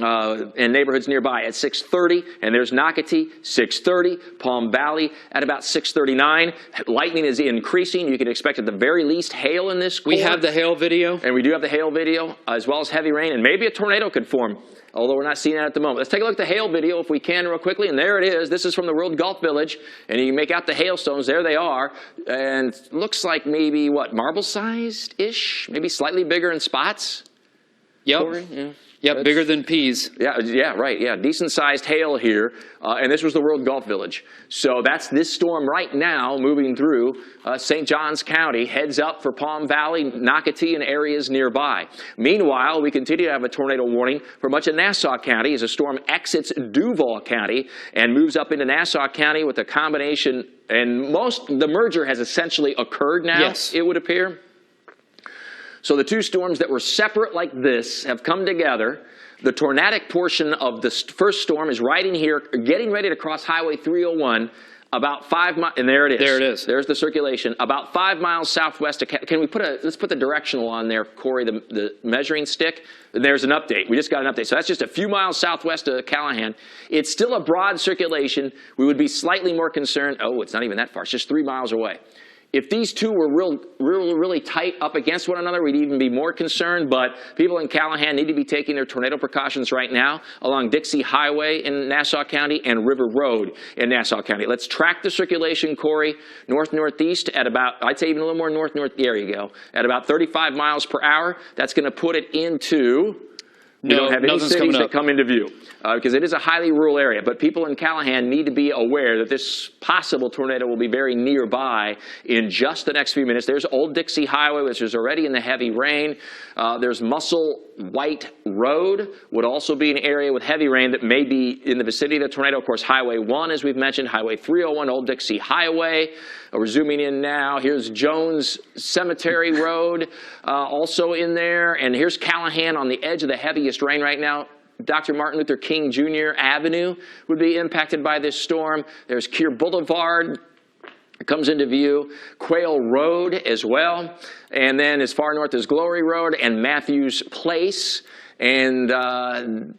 and neighborhoods nearby at 630, and there's Nocatee, 630, Palm Valley at about 639. Lightning is increasing. You can expect at the very least hail in this quarter. We have the hail video. And we do have the hail video, as well as heavy rain, and maybe a tornado could form, although we're not seeing that at the moment. Let's take a look at the hail video if we can real quickly, and there it is. This is from the World Golf Village, and you can make out the hailstones. There they are, and looks like maybe, what, marble-sized-ish? Maybe slightly bigger in spots? Yep. Corey? Yeah. Yep, bigger than peas. Yeah, right. Yeah, decent-sized hail here, and this was the World Golf Village. So that's this storm right now moving through St. Johns County, heads up for Palm Valley, Nocatee, and areas nearby. Meanwhile, we continue to have a tornado warning for much of Nassau County as a storm exits Duval County and moves up into Nassau County with a combination, and the merger has essentially occurred now, yes, it would appear. So the two storms that were separate like this have come together. The tornadic portion of the first storm is right in here, getting ready to cross Highway 301, about 5 miles, and there it is. There it is. There's the circulation. About 5 miles southwest of, can we let's put the directional on there, Corey, the measuring stick. And there's an update. We just got an update. So that's just a few miles southwest of Callahan. It's still a broad circulation. We would be slightly more concerned. Oh, it's not even that far. It's just 3 miles away. If these two were really tight up against one another, we'd even be more concerned. But people in Callahan need to be taking their tornado precautions right now along Dixie Highway in Nassau County and River Road in Nassau County. Let's track the circulation, Corey, north-northeast at about, I'd say even a little more north-north, there you go, at about 35 miles per hour. That's going to put it into... We don't have any cities that come into view because it is a highly rural area. But people in Callahan need to be aware that this possible tornado will be very nearby in just the next few minutes. There's Old Dixie Highway, which is already in the heavy rain. There's Muscle White Road would also be an area with heavy rain that may be in the vicinity of the tornado. Of course, Highway 1, as we've mentioned, Highway 301, Old Dixie Highway. We're zooming in now. Here's Jones Cemetery Road also in there. And here's Callahan on the edge of the heaviest rain right now. Dr. Martin Luther King Jr. Avenue would be impacted by this storm. There's Keir Boulevard. It comes into view. Quail Road as well. And then as far north as Glory Road and Matthews Place. And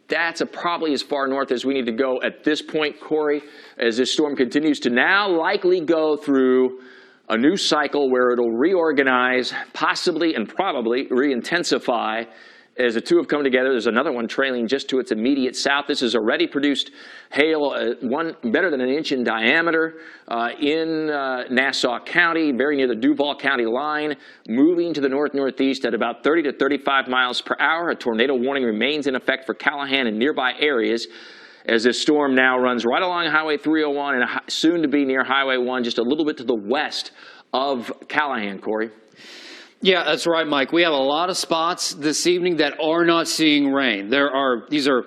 that's probably as far north as we need to go at this point, Corey, as this storm continues to now likely go through a new cycle where it'll reorganize, possibly and probably re-intensify as the two have come together. There's another one trailing just to its immediate south. This has already produced hail, one better than an inch in diameter in Nassau County, very near the Duval County line, moving to the north-northeast at about 30 to 35 miles per hour. A tornado warning remains in effect for Callahan and nearby areas as this storm now runs right along Highway 301 and soon to be near Highway 1, just a little bit to the west of Callahan, Corey. Yeah, that's right, Mike. We have a lot of spots this evening that are not seeing rain. These are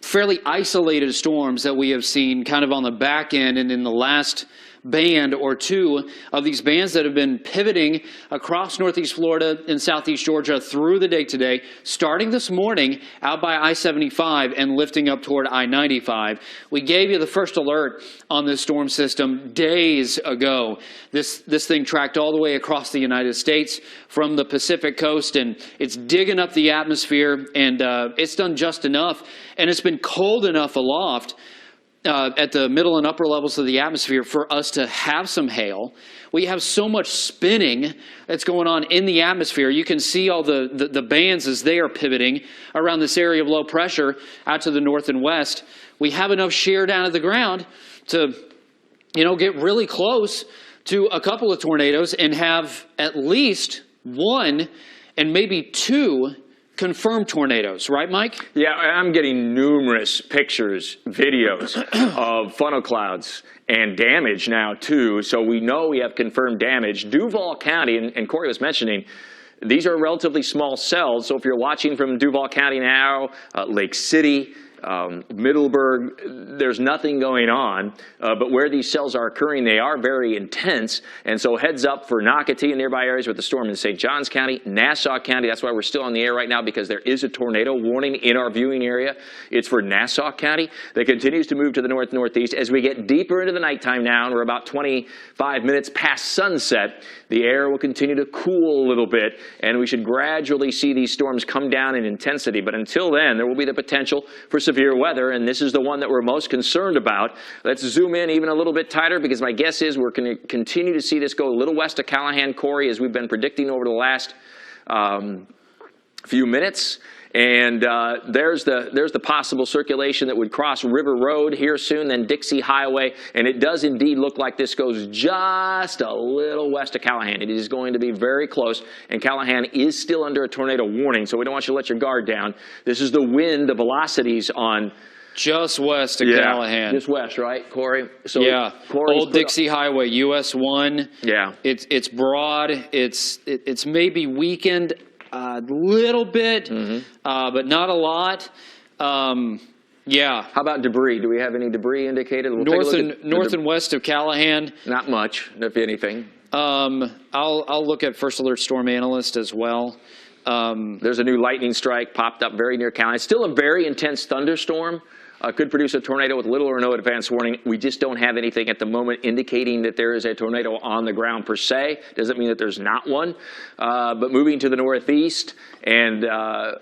fairly isolated storms that we have seen kind of on the back end and in the last band or two of these bands that have been pivoting across northeast Florida and southeast Georgia through the day today, starting this morning out by I-75 and lifting up toward I-95. We gave you the first alert on this storm system days ago. This thing tracked all the way across the United States from the Pacific coast, and it's digging up the atmosphere, and it's done just enough, and it's been cold enough aloft at the middle and upper levels of the atmosphere for us to have some hail. We have so much spinning that's going on in the atmosphere. You can see all the bands as they are pivoting around this area of low pressure out to the north and west. We have enough shear down at the ground to, get really close to a couple of tornadoes and have at least one and maybe two confirmed tornadoes, right, Mike? Yeah, I'm getting numerous pictures, videos of funnel clouds and damage now, too. So we know we have confirmed damage. Duval County, and Corey was mentioning, these are relatively small cells. So if you're watching from Duval County now, Lake City, Middleburg, there's nothing going on, but where these cells are occurring, they are very intense, and so heads up for Nocatee and nearby areas with the storm in St. Johns County, Nassau County. That's why we're still on the air right now, because there is a tornado warning in our viewing area. It's for Nassau County that continues to move to the north-northeast. As we get deeper into the nighttime now, and we're about 25 minutes past sunset, the air will continue to cool a little bit, and we should gradually see these storms come down in intensity. But until then, there will be the potential for severe weather, and this is the one that we're most concerned about. Let's zoom in even a little bit tighter, because my guess is we're going to continue to see this go a little west of Callahan, Corey, as we've been predicting over the last few minutes. And there's the possible circulation that would cross River Road here soon, then Dixie Highway. And it does indeed look like this goes just a little west of Callahan. It is going to be very close, and Callahan is still under a tornado warning, so we don't want you to let your guard down. This is the wind, the velocities on just west of Callahan. Just west, right, Corey? So yeah, Corey's Old Dixie Highway, US 1. Yeah. It's broad. It's maybe weakened a little bit, but not a lot. Yeah. How about debris? Do we have any debris indicated? We'll north and west of Callahan. Not much, if anything. I'll look at First Alert Storm Analyst as well. There's a new lightning strike popped up very near Callahan. It's still a very intense thunderstorm. Could produce a tornado with little or no advance warning. We just don't have anything at the moment indicating that there is a tornado on the ground per se. Doesn't mean that there's not one. But moving to the northeast, and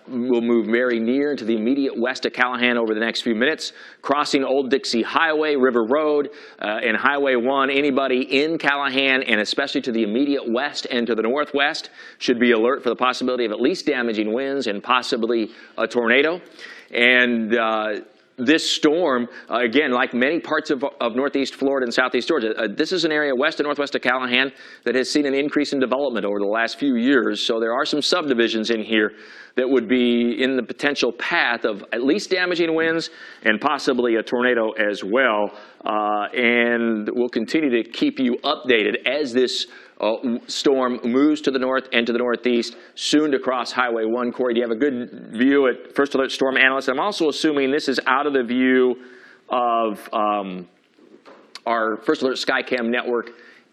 we'll move very near to the immediate west of Callahan over the next few minutes, crossing Old Dixie Highway, River Road, and Highway 1. Anybody in Callahan, and especially to the immediate west and to the northwest, should be alert for the possibility of at least damaging winds and possibly a tornado. And this storm, again, like many parts of northeast Florida and southeast Georgia, this is an area west and northwest of Callahan that has seen an increase in development over the last few years. So there are some subdivisions in here that would be in the potential path of at least damaging winds and possibly a tornado as well. And we'll continue to keep you updated as this storm moves to the north and to the northeast, soon to cross Highway 1. Corey, do you have a good view at First Alert Storm Analyst? I'm also assuming this is out of the view of our First Alert Skycam network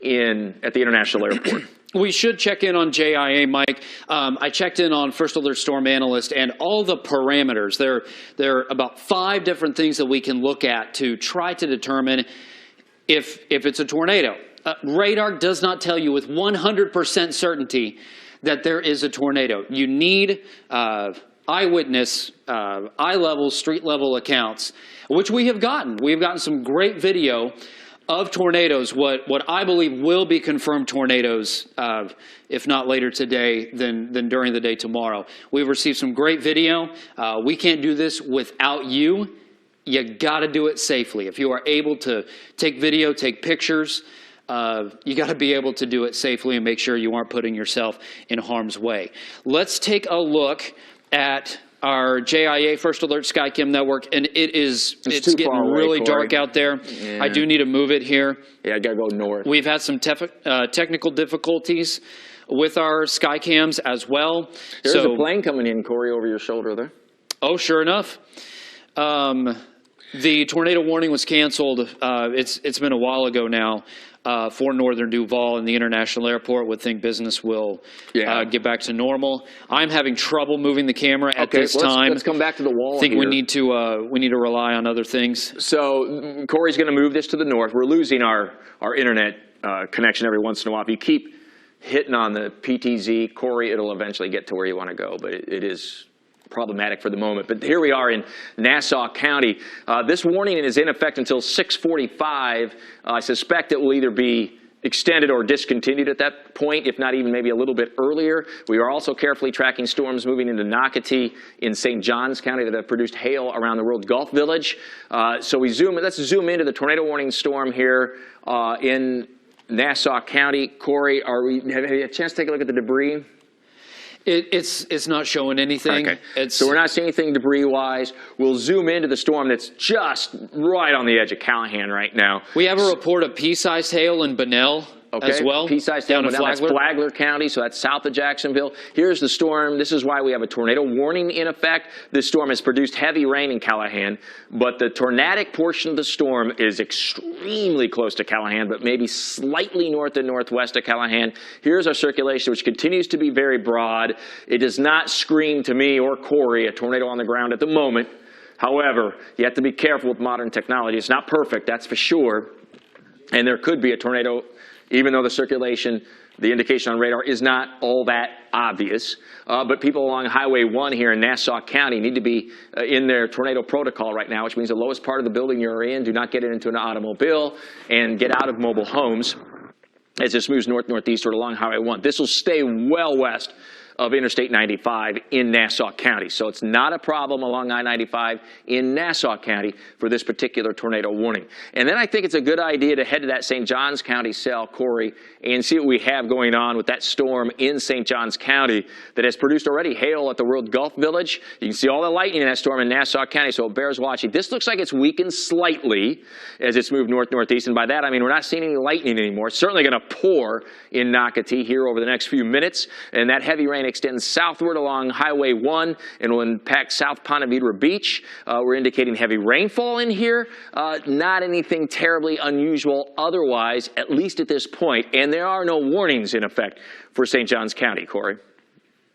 at the International Airport. We should check in on JIA, Mike. I checked in on First Alert Storm Analyst, and all the parameters, there are about 5 different things that we can look at to try to determine if it's a tornado. Radar does not tell you with 100% certainty that there is a tornado. You need eyewitness, eye-level, street-level accounts, which we have gotten. We've gotten some great video of tornadoes, what I believe will be confirmed tornadoes, if not later today, then during the day tomorrow. We've received some great video. We can't do this without you. You got to do it safely. If you are able to take video, take pictures, you got to be able to do it safely and make sure you aren't putting yourself in harm's way. Let's take a look at our JIA First Alert Skycam network, and it's too getting far away, really Corey. dark out there. Yeah. I do need to move it here. Yeah, I got to go north. We've had some technical difficulties with our Skycams as well. There's a plane coming in, Corey, over your shoulder there. Oh, sure enough. The tornado warning was canceled. It's been a while ago now for northern Duval and the international airport. Would think business will get back to normal. I'm having trouble moving the camera at this time. Let's come back to the wall. I think here. we need to rely on other things. So Corey's going to move this to the north. We're losing our internet connection every once in a while. If you keep hitting on the PTZ, Corey, it'll eventually get to where you want to go, but it is problematic for the moment. But here we are in Nassau County. This warning is in effect until 6:45. I suspect it will either be extended or discontinued at that point, if not even maybe a little bit earlier. We are also carefully tracking storms moving into Nocatee in St. Johns County that have produced hail around the World Gulf Village. So let's zoom into the tornado warning storm here in Nassau County. Corey, have you had a chance to take a look at the debris? It's not showing anything. Okay. So we're not seeing anything debris-wise. We'll zoom into the storm that's just right on the edge of Callahan right now. We have a report of pea-sized hail in Bunnell as well. Pea-sized hail down in in Flagler. That's Flagler County, so that's south of Jacksonville. Here's the storm. This is why we have a tornado warning in effect. This storm has produced heavy rain in Callahan, but the tornadic portion of the storm is extremely close to Callahan, but maybe slightly north and northwest of Callahan. Here's our circulation, which continues to be very broad. It does not scream to me or Corey a tornado on the ground at the moment. However, you have to be careful with modern technology. It's not perfect, that's for sure. And there could be a tornado, even though the circulation, the indication on radar is not all that obvious. But people along Highway 1 here in Nassau County need to be in their tornado protocol right now, which means the lowest part of the building you're in, do not get into an automobile and get out of mobile homes as this moves north-northeastward along Highway 1. This will stay well west of Interstate 95 in Nassau County. So it's not a problem along I-95 in Nassau County for this particular tornado warning. And then I think it's a good idea to head to that St. Johns County cell, Corey, and see what we have going on with that storm in St. Johns County that has produced already hail at the World Gulf Village. You can see all the lightning in that storm in Nassau County, so it bears watching. This looks like it's weakened slightly as it's moved north-northeast, and by that I mean we're not seeing any lightning anymore. It's certainly going to pour in Nocatee here over the next few minutes, and that heavy rain extends southward along Highway 1 and will impact South Ponte Vedra Beach. We're indicating heavy rainfall in here. Not anything terribly unusual otherwise, at least at this point. And there are no warnings in effect for St. Johns County, Corey.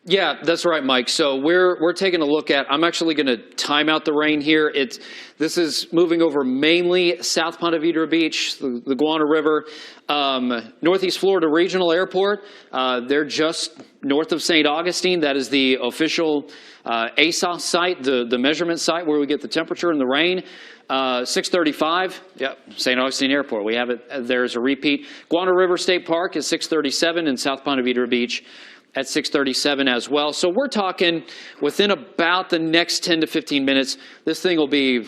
Yeah, that's right, Mike. So we're taking a look at, I'm actually going to time out the rain here. This is moving over mainly South Ponte Vedra Beach, the Guana River, Northeast Florida Regional Airport. They're just north of St. Augustine. That is the official ASOS site, the measurement site where we get the temperature and the rain. 6:35, yep, St. Augustine Airport. We have it. There's a repeat. Guana River State Park is 6:37, and South Ponte Vedra Beach at 6:37 as well. So we're talking within about the next 10 to 15 minutes, this thing will be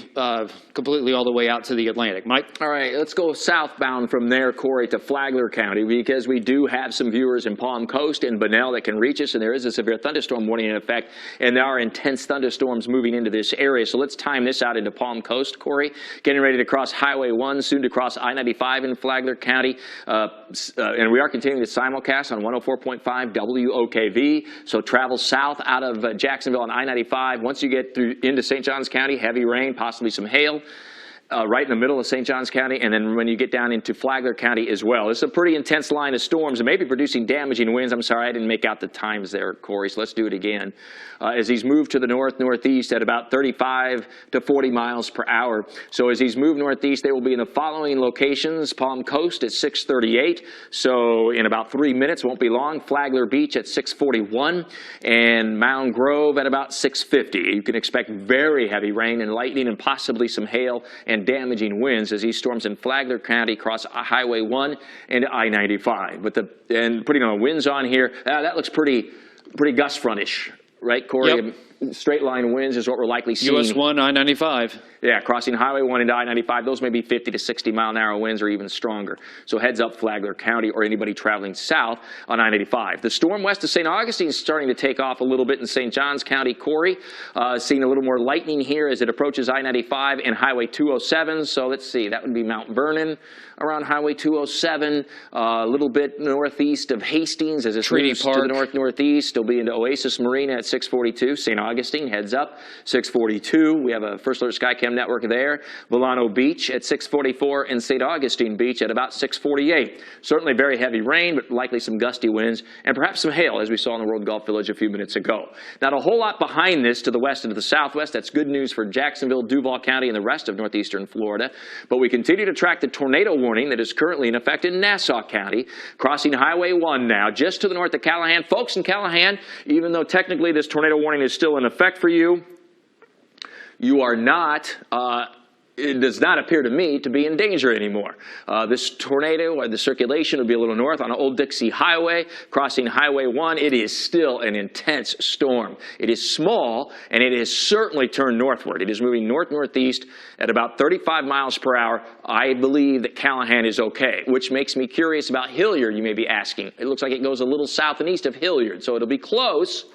completely all the way out to the Atlantic. Mike? All right, let's go southbound from there, Corey, to Flagler County, because we do have some viewers in Palm Coast and Bunnell that can reach us, and there is a severe thunderstorm warning in effect, and there are intense thunderstorms moving into this area. So let's time this out into Palm Coast, Corey. Getting ready to cross Highway 1, soon to cross I-95 in Flagler County. And we are continuing to simulcast on 104.5 WOKV. So travel south out of Jacksonville on I-95. Once you get through into St. Johns County, heavy rain, possibly some hail. Right in the middle of St. Johns County, and then when you get down into Flagler County as well. This is a pretty intense line of storms and maybe producing damaging winds. I'm sorry, I didn't make out the times there, Corey, so let's do it again. As these move to the north-northeast at about 35 to 40 miles per hour. So as these move northeast, they will be in the following locations. Palm Coast at 6:38, so in about 3 minutes, won't be long. Flagler Beach at 6:41, and Mound Grove at about 6:50. You can expect very heavy rain and lightning and possibly some hail and damaging winds as these storms in Flagler County cross Highway 1 and I-95. And putting on winds on here, that looks pretty gust frontish, right, Corey? Yep. straight line winds is what we're likely seeing. US 1, I-95. Yeah, crossing Highway 1 into I-95, those may be 50 to 60 mile an hour winds or even stronger. So heads up Flagler County or anybody traveling south on I-95. The storm west of St. Augustine is starting to take off a little bit in St. Johns County. Corey, seeing a little more lightning here as it approaches I-95 and Highway 207. So let's see, that would be Mount Vernon around Highway 207, a little bit northeast of Hastings as it moves to the north-northeast. It'll be into Oasis Marina at 642. St. Augustine, heads up, 642. We have a First Alert Skycam network there. Volano Beach at 644 and St. Augustine Beach at about 648. Certainly very heavy rain, but likely some gusty winds and perhaps some hail as we saw in the World Golf Village a few minutes ago. Not a whole lot behind this to the west and to the southwest. That's good news for Jacksonville, Duval County, and the rest of northeastern Florida. But we continue to track the tornado warning that is currently in effect in Nassau County, crossing Highway 1 now, just to the north of Callahan. Folks in Callahan, even though technically this tornado warning is still in effect for you, you are not, it does not appear to me to be in danger anymore. This tornado or the circulation will be a little north on Old Dixie Highway, crossing Highway 1. It is still an intense storm. It is small, and it has certainly turned northward. It is moving north-northeast at about 35 miles per hour. I believe that Callahan is okay, which makes me curious about Hilliard, you may be asking. It looks like it goes a little south and east of Hilliard, so it'll be close.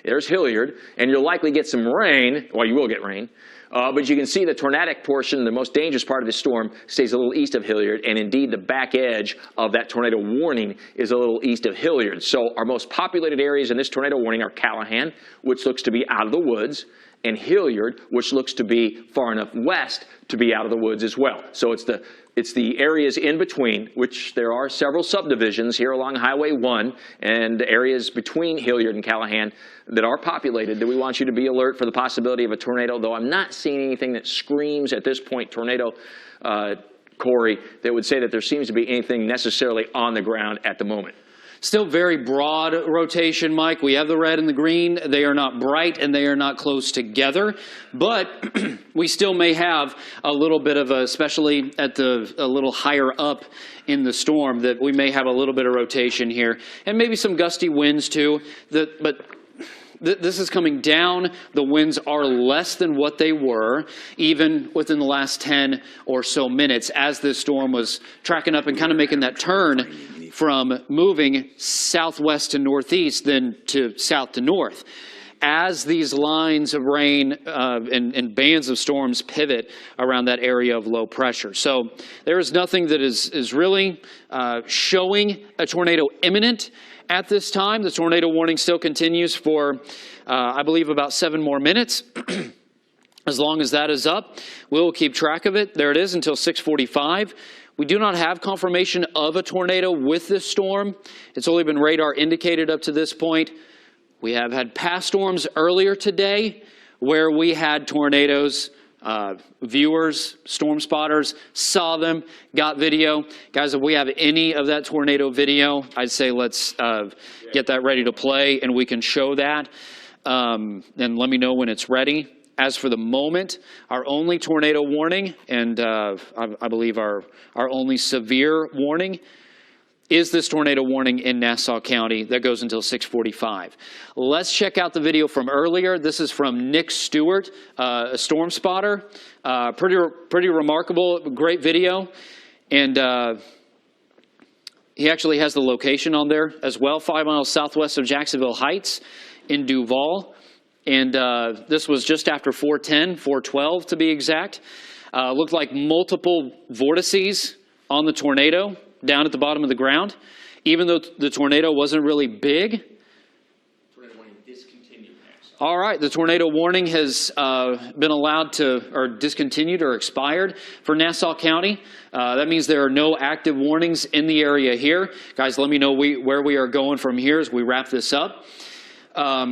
There's Hilliard, and you'll likely get some rain. Well, you will get rain. But you can see the tornadic portion, the most dangerous part of the storm, stays a little east of Hilliard, and indeed the back edge of that tornado warning is a little east of Hilliard. So our most populated areas in this tornado warning are Callahan, which looks to be out of the woods, and Hilliard, which looks to be far enough west to be out of the woods as well. So it's the areas in between, which there are several subdivisions here along Highway 1 and areas between Hilliard and Callahan that are populated, that we want you to be alert for the possibility of a tornado, though I'm not seeing anything that screams at this point tornado, Corey, that would say that there seems to be anything necessarily on the ground at the moment. Still very broad rotation, Mike. We have the red and the green. They are not bright and they are not close together, but we still may have a little bit of a, especially at a little higher up in the storm, that we may have a little bit of rotation here and maybe some gusty winds too. This is coming down. The winds are less than what they were even within the last 10 or so minutes as this storm was tracking up and kind of making that turn from moving southwest to northeast, then to south to north. As these lines of rain and bands of storms pivot around that area of low pressure. So there is nothing that is really showing a tornado imminent at this time. The tornado warning still continues for, I believe, about 7 more minutes. As long as that is up, we'll keep track of it. There it is until 6:45. We do not have confirmation of a tornado with this storm. It's only been radar indicated up to this point. We have had past storms earlier today where we had tornadoes. Viewers, storm spotters saw them, got video. Guys, if we have any of that tornado video, I'd say let's get that ready to play and we can show that. And let me know when it's ready. As for the moment, our only tornado warning, and I believe our only severe warning, is this tornado warning in Nassau County that goes until 6:45. Let's check out the video from earlier. This is from Nick Stewart, a storm spotter. Pretty remarkable, great video. And he actually has the location on there as well, 5 miles southwest of Jacksonville Heights in Duval. And this was just after 4:10, 4:12 to be exact. Looked like multiple vortices on the tornado down at the bottom of the ground. Even though the tornado wasn't really big. Tornado warning discontinued. All right, the tornado warning has been allowed to, or discontinued or expired for Nassau County. That means there are no active warnings in the area here. Guys, let me know where we are going from here as we wrap this up.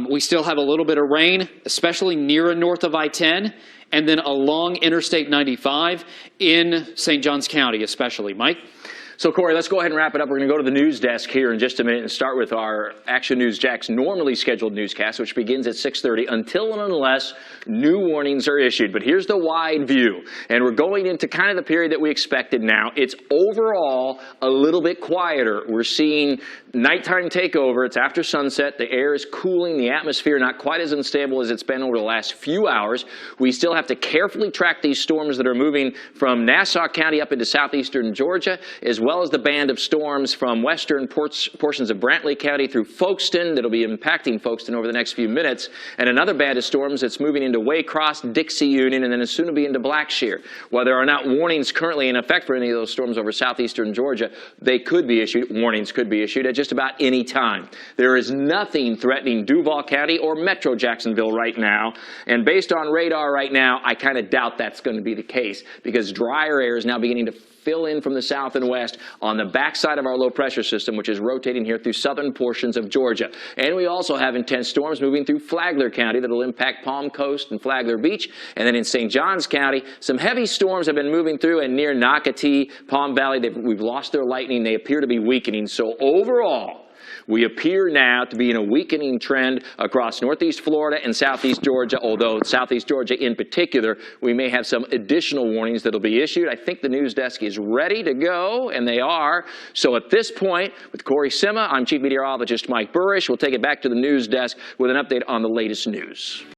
We still have a little bit of rain, especially near and north of I-10, and then along Interstate 95 in St. Johns County especially. Mike? So, Corey, let's go ahead and wrap it up. We're going to go to the news desk here in just a minute and start with our Action News Jax normally scheduled newscast, which begins at 6:30 until and unless new warnings are issued. But here's the wide view, and we're going into kind of the period that we expected now. It's overall a little bit quieter. We're seeing Nighttime takeover. It's after sunset. The air is cooling. The atmosphere not quite as unstable as it's been over the last few hours. We still have to carefully track these storms that are moving from Nassau County up into southeastern Georgia, as well as the band of storms from western portions of Brantley County through Folkestone that'll be impacting Folkestone over the next few minutes, and another band of storms that's moving into Waycross, Dixie Union, and then as soon to be into Blackshear. While there are not warnings currently in effect for any of those storms over southeastern Georgia, they could be issued. Warnings could be issued at just about any time. There is nothing threatening Duval County or Metro Jacksonville right now, and based on radar right now, I kind of doubt that's going to be the case because drier air is now beginning to fill in from the south and west on the backside of our low pressure system, which is rotating here through southern portions of Georgia. And we also have intense storms moving through Flagler County that will impact Palm Coast and Flagler Beach. And then in St. Johns County, some heavy storms have been moving through, and near Nocatee, Palm Valley, we've lost their lightning. They appear to be weakening. So overall, we appear now to be in a weakening trend across northeast Florida and southeast Georgia, although southeast Georgia in particular, we may have some additional warnings that will be issued. I think the news desk is ready to go, and they are. So at this point, with Corey Sima, I'm Chief Meteorologist Mike Burrish. We'll take it back to the news desk with an update on the latest news.